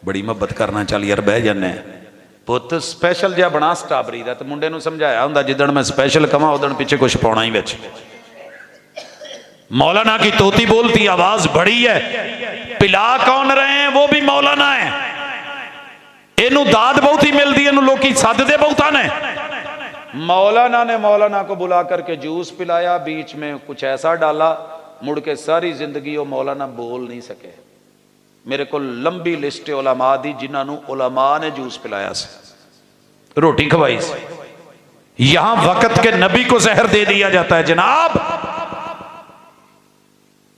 बड़ी मुहब्बत करना, चल यार बह जाने पुत स्पैशल जिहा बना स्ट्राबरी का। तो मुंडे नूं समझाया हुंदा जिदण मैं स्पैशल कवां उदण पिछे कुछ पाउणा ही विच। मौलाना की तोती बोलती आवाज बड़ी है, पिला कौन रहे हैं वो भी मौलाना है, इनू दाद बहुत ही मिलती है, लोग सददे बहुता ने। मौलाना ने मौलाना को बुला करके जूस पिलाया, बीच में कुछ ऐसा डाला, मुड़ के सारी जिंदगी वो मौलाना बोल नहीं सके। मेरे को लंबी लिस्ट उलमा दी जिन्होंने उलमा ने जूस पिलाया से, रोटी खवाई से। यहां वक्त के नबी को जहर दे दिया जाता है। जनाब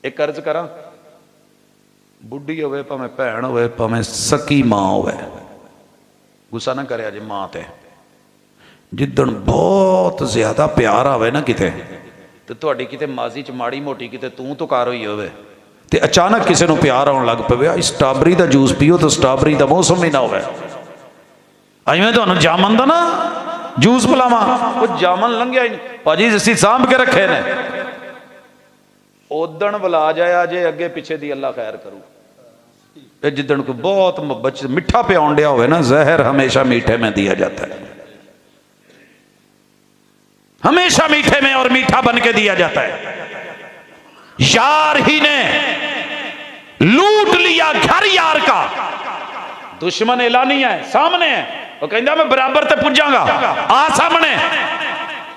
एक अर्ज करा, बुढ़ी होवे भावें भैन होवे भावें सकी मां होवे, गुस्सा ना करे अजे मां ते, जिदन बहुत ज्यादा प्यार आवे ना किते ते तुहाडी किते माजी च माड़ी मोटी किते तू तुकार होई होवे ते अचानक किसी को प्यार आउण लग पवे, स्ट्राबरी का जूस पीओ तो स्ट्राबरी का मौसम ही ना होवे। अज मैं तुहानूं जामन दा ना जूस पिलावां, वो जामन लंघिया ही नहीं भाजी, असीं सांभ के रखे ने, उदण बुला जाया जे अगे पिछे दी अल्लाह खैर करू। जिदन को बहुत मुहब्बत मिठा पियाउण दिया होवे ना, जहर हमेशा मीठे में दिया जाता है, हमेशा मीठे में और मीठा बन के दिया जाता है। यार ही ने लूट लिया घर यार का, दुश्मन एलानी है सामने है, वो कहता मैं बराबर ते पुजांगा, आ सामने।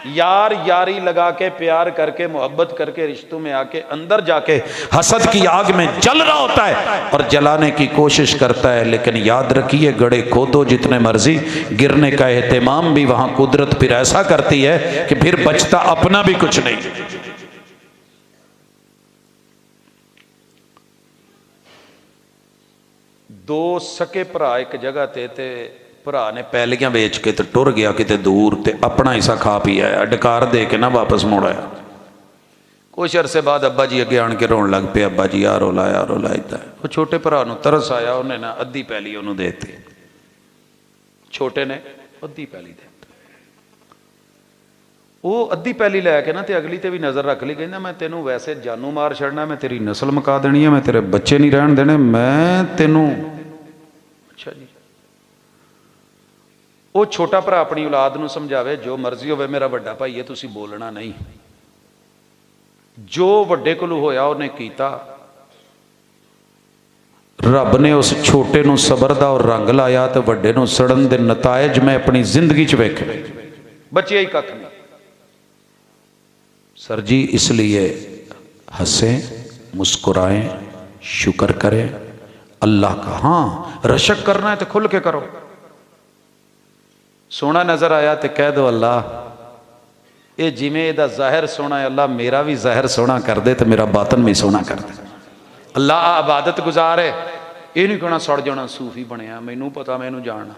यार यारी लगा के प्यार करके मोहब्बत करके रिश्तों में आके अंदर जाके हसद की आग में जल रहा होता है और जलाने की कोशिश करता है। लेकिन याद रखिए, गड़े खोदो जितने मर्जी, गिरने का एहतमाम भी वहां कुदरत फिर ऐसा करती है कि फिर बचता अपना भी कुछ नहीं। दो सके भरा एक जगह ते भरा ने पैलियां बेच के तो टुर गया किते दूर, ते अपना हिस्सा खा पी आया, डकार दे के ना वापस मुड़ आया। कुछ अरसे बाद अब्बा जी अगे आन के रोन लग पे, अब्बा जी आ रोला इदा। वो छोटे भरा नूं तरस आया, उन्हें ना अद्धी पैली उन्होंने दे दी, छोटे ने अद्धी पैली दे। वो अद्धी पैली लैके ना ते अगली ते भी नज़र रख ली, कहना मैं तेनों वैसे जानू मार छड़ना, मैं तेरी नस्ल मुका देनी है, मैं तेरे बच्चे नहीं रहन देने, मैं तेनों। अच्छा जी, वो छोटा भरा अपनी औलाद नूं समझावे, जो मर्जी होवे मेरा वड्डा भाई है, तुसीं बोलना नहीं, जो वड्डे कोलों होया उन्हें कीता। रब ने उस छोटे नूं सबर दा और रंग लाया, तो वड्डे नूं सड़न दे नतायज मैं अपनी जिंदगी च वेखे, बचे ही कख नहीं। सर जी इसलिए हंसें, मुस्कुराएं, शुक्र करें अल्लाह का। हाँ रशक करना है तो खुल के करो, सोना नजर आया तो कह दो अल्लाह ये जिमें एदा जाहिर सोना है, अल्लाह मेरा भी जाहिर सोना कर दे, तो मेरा बातन भी सोना कर दे। अल्लाह इबादत गुजार है, ये नहीं कहना सड़ जाना सूफी बनया, मैनू पता मैनू जानना।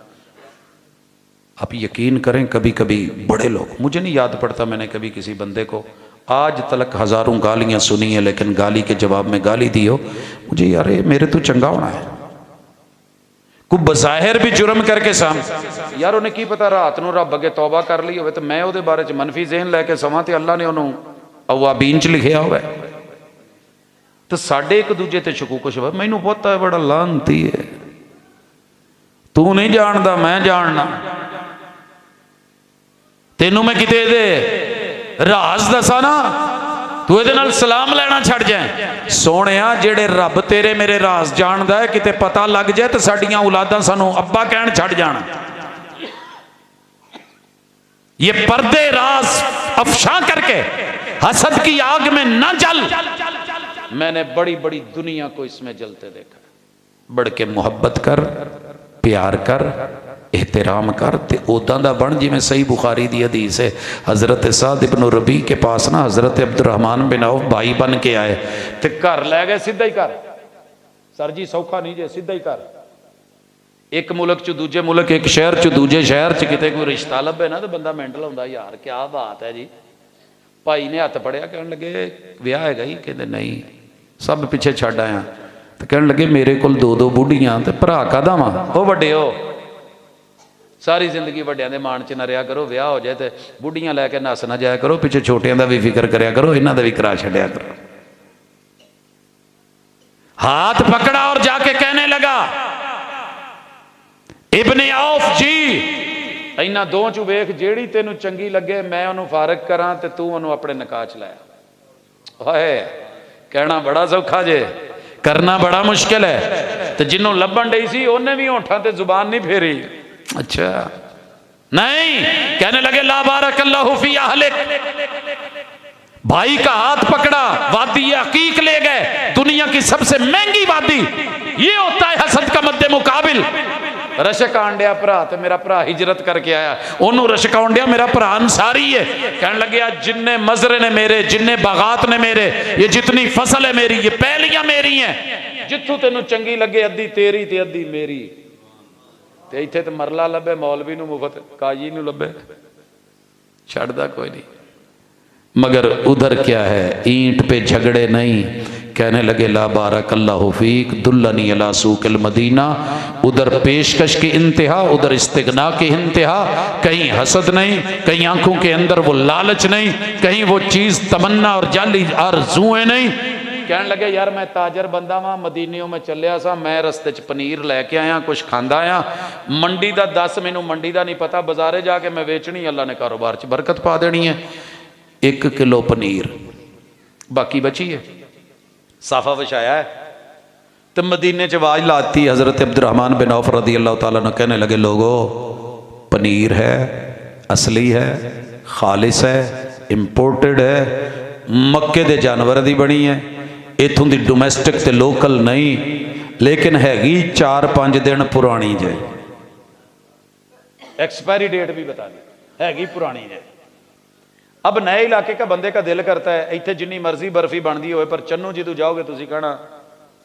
आप यकीन करें, कभी कभी बड़े लोग, मुझे नहीं याद पड़ता मैंने कभी किसी बंदे को आज तक हज़ारों गालियां सुनी है, लेकिन गाली के जवाब में गाली दी हो, मुझे यार ये मेरे तो चंगा होना है। को बज़ाहिर भी जुर्म करके साम यार उन्हें की पता रात नूं रब अगे तौबा कर ली हो, तो मैं वो बारे च मनफी ज़हन लैके सवां, तो अल्लाह ने उन्होंने अवाबीन च लिखिया हुआ है। तो साडे एक दूजे ते शकूक शबह, मैनू पता है बड़ा लानती है, तू नहीं जानता मैं जानना, तेनू मैं किते दे राज दसा ना, तू ये सलाम लेना छड़ जाए। सोने जेड़े रब तेरे मेरे राज जानदा है, किते पता लग जाए तो साडियां औलादां सानू अब्बा कहण छड़ जाना। ये पर्दे राज अफशा करके हसद की आग में न जल। मैंने बड़ी बड़ी दुनिया को इसमें जलते देखा। बढ़ के मोहब्बत कर, प्यार कर, एहतराम कर, ते उदां दा बन जिवें सही बुखारी दी हदीस है, हज़रत साद इब्न रबी के पास ना हज़रत अब्दुर्रहमान बिन औफ भाई बन के आए, ते घर लै गए, सीधा ही घर। सर जी सौखा नहीं जे, सीधा ही घर। एक मुल्क चो दूजे मुल्क, एक शहर चो दूजे शहर च किते कोई रिश्ता लभे ना तो बंदा मेंटल होंदा, यार क्या बात है जी। भाई ने हथ पड़िया, कहन लगे विआह हैगा ही? कहते नहीं, सब पिछे छड्ड आया। तो कहन लगे मेरे कोल दो दो बुढ़ियां ते भरा कादा वा? ओ वड्डे हो, सारी जिंदगी वड्डियां दे मान च ना रहा करो, विआह हो जाए तो बुढ़ियां लैके नस ना जाया करो, पिछे छोटियां दा भी फिक्र करया करो, इन्हां दा भी करा छड्डिया करो। हाथ पकड़ा और जाके कहने लगा, इब्ने औफ जी, इन्हां दो चू वेख जेड़ी तेनू चंगी लगे मैं उन्होंने फारग करा ते तू उन्होंने अपने निकाह च लाया। हाय, कहना बड़ा सौखा जे, करना बड़ा मुश्किल है। तो जिन्हों लभन डई सी उन्हें भी होठां ते जुबान नहीं फेरी। अच्छा नहीं, कहने लगे ला बारकल्लाहु फी अहलिक, भाई का हाथ पकड़ा, वादी अकीक ले गए, दुनिया की सबसे महंगी वादी। ये होता है हसद का मद्दे मुकाबिल। रशक आंडिया भरा, तो मेरा भरा हिजरत करके आया, ओनू रशक आंडिया मेरा भरा अंसारी है। कहने लगे जिन्ने मजरे ने मेरे, जिन्ने बागात ने मेरे, ये जितनी फसल है मेरी, ये पहलियां मेरी हैं, जिथों तेनू चंगी लगे अद्धी तेरी ते अद्धी मेरी। ते इत्थे तो मरला लभे मौलवी नू मुफत, काजी नू लभे, छड्डदा कोई नहीं। मगर उधर क्या है, ईंट पे झगड़े नहीं। कहने लगे ला बारकल्लाहु फीक दुल्लनी अला सूकिल मदीना, उधर पेशकश की इंतहा, उधर इस्तिगना की इंतहा। कहीं हसद नहीं, कहीं आंखों के अंदर वो लालच नहीं, कहीं वो चीज तमन्ना और जाली आरज़ूएं नहीं। कहने लगे यार मैं ताजर बंदा वा, मदीनियों में चलिया सा, मैं रस्ते च पनीर लैके आया, कुछ खांदा आया, मंडी का दस, मैनू मंडी का नहीं पता, बाजारे जाके मैं वेचनी, अल्लाह ने कारोबार च बरकत पा देनी है। 1 किलो पनीर बाकी बची है, साफा विछाया है। तो मदीने च आवाज लाती हजरत अब्दुर्रहमान बिन औफ रदी अल्लाह तआला अन्हु, कहने लगे लोगो पनीर है, असली है, खालिस है, इंपोर्टेड है, मक्के दे जानवर दी बनी है, इथों दी डोमैस्टिक ते लोकल नहीं, लेकिन हैगी 4-5 दिन पुरानी जे, एक्सपायरी डेट भी बता दी, हैगी पुरानी जे। अब नए इलाके का बंदे का दिल करता है इतने जिन्नी मर्जी बर्फी बनती हो, पर चन्नू जी तू जाओगे तुम कहना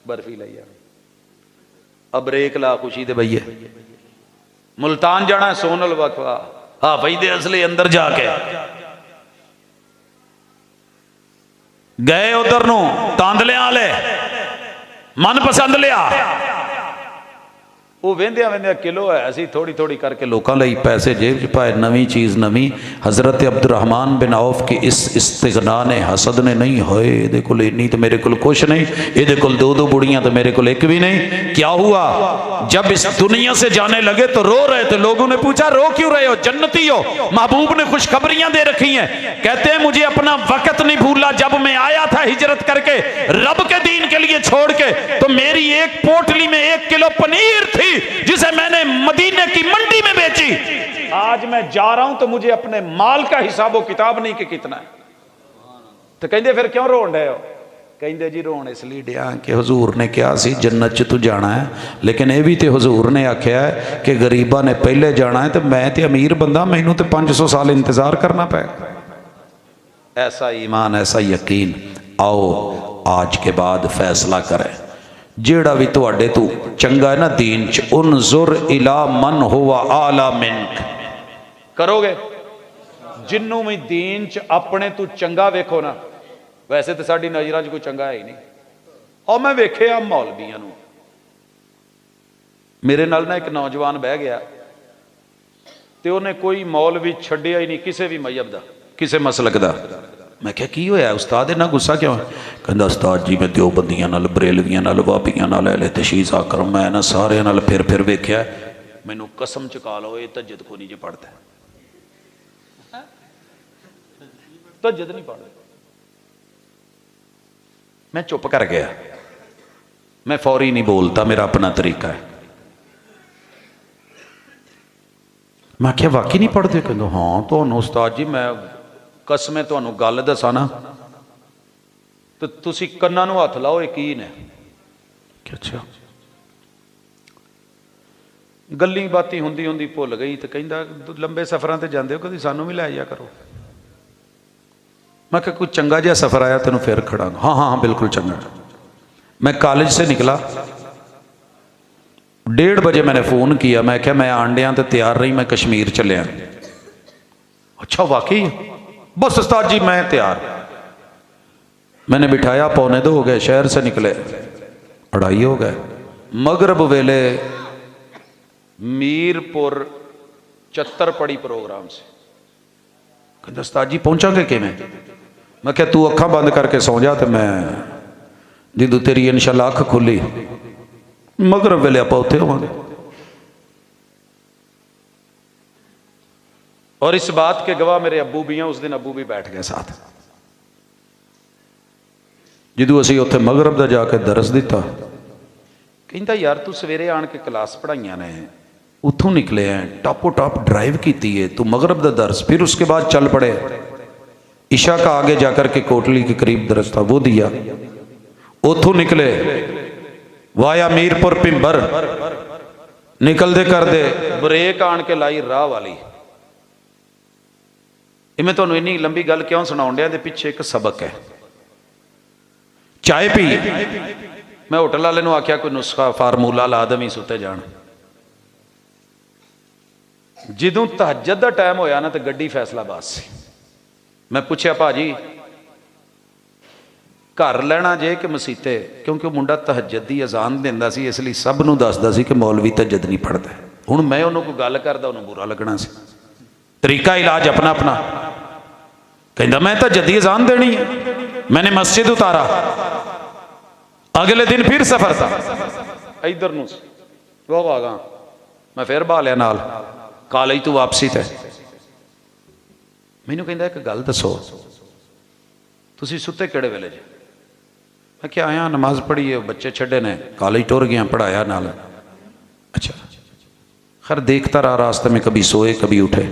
बर्फी लाई आ। अब रेक ला खुशी दे भईए, मुल्तान जाना सोनल वकवा, हाँ भाई दे असली अंदर जाके गए उधर नू तांदले आले मन पसंद लिया, वो वेंदिया वेंदिया किलो है, असी थोड़ी थोड़ी करके लोगों लई पैसे जेब च पाए, नवी चीज़ नवी। हज़रत अब्दुर्रहमान बिन औफ की इस इस्तिगना ने, हसद ने नहीं होए ये कोल इन्नी तो मेरे कोल कुछ नहीं, ये कोल 2-2 बुढ़ियां तो मेरे कोल एक भी नहीं। क्या हुआ, जब इस दुनिया से जाने लगे तो रो रहे थे। लोगों ने पूछा रो क्यों रहे हो, जन्नती हो, महबूब ने खुशखबरियां दे रखी हैं। कहते हैं मुझे अपना वक्त नहीं भूला, जब मैं आया था हिजरत करके रब के दीन के लिए छोड़ के, तो मेरी एक पोटली में 1 किलो पनीर थी जिसे मैंने मदीने की मंडी में बेची। आज मैं जा रहा हूं तो मुझे अपने माल का हिसाबो किताब नहीं कि कितना है। तो कहते फिर क्यों रोन रहे हो, कहते जी रोन इसलिए डिया कि हुजूर ने कहा सी जन्नत च तू जाना है, लेकिन यह भी तो हुजूर ने आख्या है कि गरीबा ने पहले जाना है, तो मैं तो अमीर बंदा, मैनू तो 500 साल इंतजार करना पेगा। ऐसा ईमान, ऐसा यकीन। आओ आज के बाद फैसला करें, जेड़ा भी तुहाडे तू चंगा है ना दीन च, उनजुर इला मन हुवा आला मिनक, करोगे जिन्नू भी दीन च अपने तू चंगा वेखो ना। वैसे तो साडी नज़रां च कोई चंगा है ही नहीं। और मैं वेखिया मौलवियां नू, मेरे नाल ना एक नौजवान बह गया, तो उन्हें कोई मौलवी छड्डिया ही नहीं, किसी भी मजहब का, किसी मसलक का। मैं क्या की होया उस्ताद, इन्ना गुस्सा क्यों? कहता उस्ताद जी मैं देवबंदियां नाल, बरेलवियां नाल, वाबियां नाल, अहले तशीज़ आकर मैं ना सारे नाल फिर वेख्या, मैनू कसम चुका लो ये तहज्जुद को नहीं जे पढ़ता, तहज्जुद नहीं पढ़ता। मैं चुप कर गया, मैं फौरी नहीं बोलता, मेरा अपना तरीका है। मैं क्या वाकई नहीं पढ़ते? कहते हाँ तो उस्ताद जी मैं कसमें तुहानू गल दसा ना, तो तुसी कन्नां नू हथ लाओ यकीन है। अच्छा गल्ली बाती हुंदी हुंदी भुल गई, तो कहंदा लंबे सफरां ते जांदे हो कदी सानू भी लै जाया करो। मैं क्या कोई चंगा जिहा सफर आया तेनों फिर खड़ांगा। हाँ हाँ हाँ बिल्कुल चंगा। मैं कॉलेज से निकला, 1:30 बजे मैंने फ़ोन किया, मैं क्या मैं आंडिया तो तैयार रही, मैं कश्मीर चलिया। अच्छा वाकई? बस उस्ताद जी मैं तैयार। मैंने बिठाया, 1:45 हो गए, शहर से निकले 2:30 हो गए। मगरब वेले मीरपुर चत्तर पड़ी प्रोग्राम से। कहते उस्ताद जी पहुंचांगे किवें? मैं क्या तू अखा बंद करके सौ जा, तो मैं जिदू तेरी इंशाल्लाह अख खुली मगरब वेले आप उत्थे होवांगे। और इस बात के गवाह मेरे अबू भी हैं, उस दिन अबू भी बैठ गए साथ। जिदू असी उत्थे मगरब दा जाके दरस दिता, कहता यार तू सवेरे आन के क्लास पढ़ाइया ने, उतों निकले हैं, टॉपो टॉप ड्राइव की है, तू मगरब दा दरस, फिर उसके बाद चल पड़े ईशा का आगे जाकर के कोटली के करीब दरस था वो दिया, उतों निकले वाया मीरपुर पिंबर, निकलते कर दे ब्रेक आन के लाई राह वाली। मैं तुहानू इन्नी लंबी गल क्यों सुनाउण डिया, पिछे एक सबक है। चाय पी, मैं होटल वाले नूं आख्या कोई नुस्खा फार्मूला ला दवी सुते जान। जदों तहज्जुद दा टाइम होया ना तो गड्डी फैसलाबाद सी। मैं पूछया भाजी घर लेना जे कि मसीते, क्योंकि मुंडा तहज्जुद दी अजान दिंदा सी, इसलिए सब नूं दसदा सी कि मौलवी तहज्जुद नहीं पढ़दा। हुण मैं उन्होंने कोई गल करदा उन्होंने बुरा लगना सी। तरीका इलाज अपना अपना। कहता मैं तहज्जुद दी अजान देनी है, मैंने मस्जिद उतारा, अगले दिन फिर सफर था इधर नूं वो आ गया, मैं फिर बहा लिया नाल कॉलेज तू वापसी थे। मैनू कहता एक गल दसो तुसीं सुते किहड़े वेले जे? मैं क्या आया नमाज पढ़ी है, बच्चे छड्डे ने, कॉलेज टुर गया, पढ़ाया नाल। अच्छा खैर देखता रहा रास्ते में, कभी सोए कभी उठे।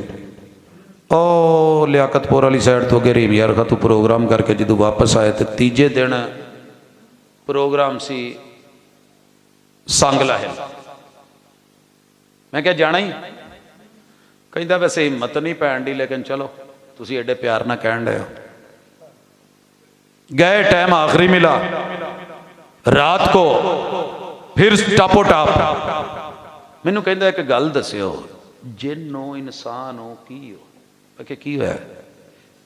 ओ लियाकतपुर वाली साइड तो अगे रेम यार तू प्रोग्राम करके जो वापस आए तो तीजे दिन प्रोग्राम सी सांगला है। मैं क्या जाना ही? कहता वैसे हिम्मत नहीं पैन दी, लेकिन चलो तुसी एडे प्यार ना कहन रहे हो। गए, टाइम आखिरी मिला, रात को फिर टापो टाप। मैनू कहता एक गल दस्यो, जिन हो इंसान हो की हो? की होया?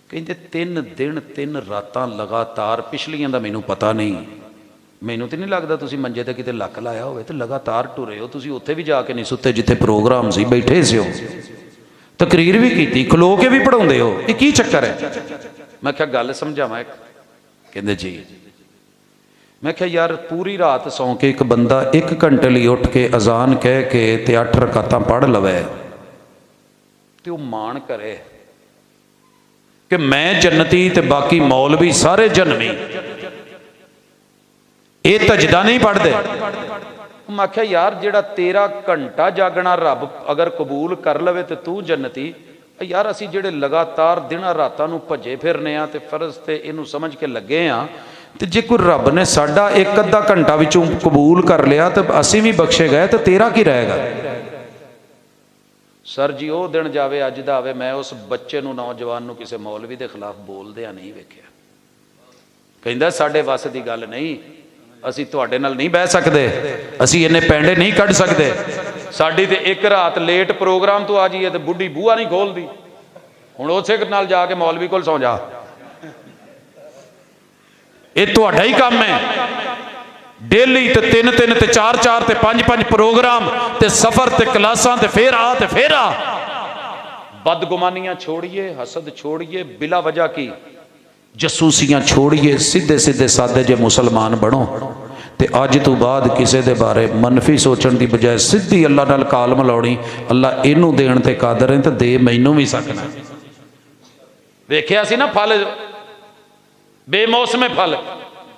कहते 3 दिन 3 रातां लगातार, पिछलियां दा मैनू पता नहीं, मैनू तो नहीं लगता तुसी मंजे ते किते लक लाया होवे, तो लगातार टुरे हो तुसी, उत्थे भी जाके नहीं सुते जिथे प्रोग्राम सी, बैठे से हो, तकरीर भी की, खलो के भी पढ़ाउंदे हो, ये की चक्कर है? मैं क्या गल समझावां एक? कहंदे जी। मैं क्या यार पूरी रात सौ के एक बंदा 1 घंटे लिए उठ के अजान कह के ते 8 रकातां पढ़ लवे ते वो मान करे कि मैं जन्नती ते बाकी मौलवी सारे जन्मी, ये तजदा नहीं पढ़ते। मैं आख्या यार जेड़ा तेरा घंटा जागना रब अगर कबूल कर लवे तो तू जन्नती, यार असी जेड़े लगातार दिनां रातां नूं भजे फिरने आ ते फर्ज ते इनू समझ के लगे आ, ते जे कोई रब ने साडा 1 अद्धा घंटा विचों कबूल कर लिया तो असी भी बख्शे गए, तो तेरा की रहेगा? सर जी वो दिन जावे अज दा आवे, मैं उस बच्चे नूं नौजवान नूं किसी मौलवी के खिलाफ बोलदिया नहीं वेख्या। कहंदा साडे वस दी गल नहीं, असी तुहाडे नाल नहीं बह सकते, असी इन्ने पैंडे नहीं कढ़ सकते, साडी ते 1 रात लेट प्रोग्राम तो आ जाइए तो बुढ़ी बूहा नहीं खोलदी, हुण उसे नाल जाके मौलवी कोल सौ जा, ये तुहाडा ही काम है। डेली ते 3-3 ते 4-4 ते 5-5 प्रोग्राम ते सफर ते क्लासां ते फिर आ। बदगुमानियां छोड़िए, हसद छोड़िए, बिला वजह की जसूसियां छोड़िए, सीधे सीधे सादे जे मुसलमान बनो। ते अज तो बाद किसी दे बारे मनफी सोचण की बजाय सीधी अल्लाह नाल कालम लाउणी, अल्लाह इनू देण ते कादर है तो दे मैनू भी सकना। वेख्या सी ना फल, बेमौसमे फल,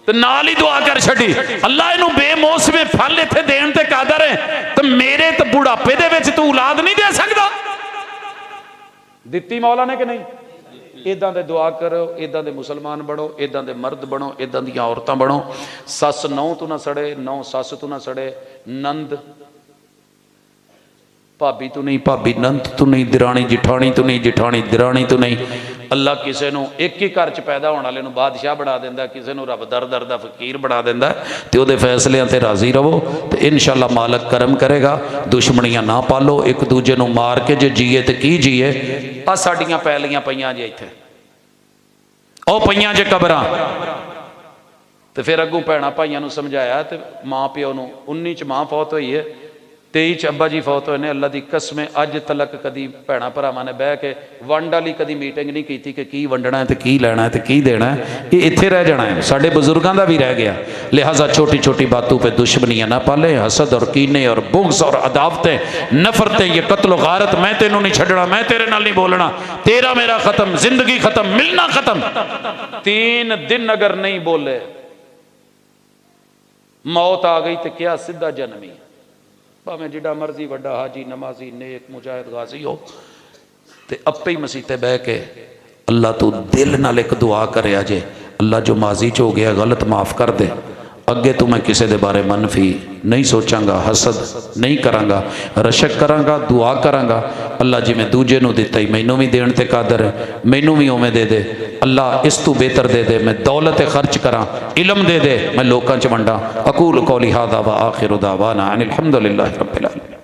तो नाल ही दुआ कर छड़ी, अल्लाह इनू बेमौसमे फल इत्थे देण ते कादर है, तो मेरे तो बुढ़ापे दे विच तू औलाद नहीं दे सकदा? दित्ती मौला ने कि नहीं? इदां दे दुआ करो, इदां दे मुसलमान बनो, इदां दे मर्द बनो, इदां दी औरतां बनो। सस नौ तो ना सड़े, नौ सस तो ना सड़े, नंद भाभी तो नहीं, भाभी नंद तो नहीं, दिराणी जिठाणी तो नहीं, जिठाणी दिराणी तो नहीं, अल्लाह किसी को एक ही घर च पैदा होने वाले बादशाह बना देंदा, किसी को रब दर दर दा फकीर बना देंदा। तो वो फैसलों से राजी रहो तो इंशाअल्लाह मालक करम करेगा। दुश्मनियां ना पालो, एक दूजे को मार के जे जीए तो की जीए। आ साडियां पैलियां पईयां जे इत्थे ओ पईयां जे कबरां, तो फिर अगू भैणा भाइयों को समझाया तो माँ प्यो को 19 च माँ फौत हुई है, 23 च अब्बा जी फौत हुए ने। अल्लाह की कसम अज तलक कभी भैणा भरावां ने बह के वंड वाली कभी मीटिंग नहीं की कि की वंडना है तो की लैना है तो की देना है। ये इत्थे रह जाना है, साडे बजुर्गों का भी रह गया। लिहाजा छोटी छोटी बातों पर दुश्मनियां ना पाले। हसद और कीने और बुग़्ज़ और अदावतें, नफरतें, ये कत्ल गारत, मैं तेनों नहीं छड़ना, मैं तेरे नाल नहीं बोलना, तेरा मेरा खत्म, जिंदगी खत्म, मिलना खत्म। 3 दिन अगर नहीं बोले मौत आ गई तो क्या सीधा जन्मी। भावें जिड़ा मर्जी वड्डा हाजी नमाजी नेक मुजाहिद गाजी हो, तो अपे ही मसीते बह के अल्लाह तू दिल नाल एक दुआ करे जे, अल्लाह जो माजी च हो गया गलत माफ़ कर दे, अगे तो मैं किसी के बारे मनफी नहीं सोचांगा, हसद नहीं करांगा, रशक करांगा, दुआ करांगा। अल्लाह जिमें दूजे नूं दिता ही मैनू भी देण ते कादर है, मैनू भी उवें दे दे। अल्लाह इस तू बेहतर दे दे, मैं दौलत खर्च करा, इलम दे दे, मैं लोकां च वंडा। अकूल कौली हादा व आखिरु दावाना अनिल हम्दुलिल्लाहि रब्बिल आलमीन।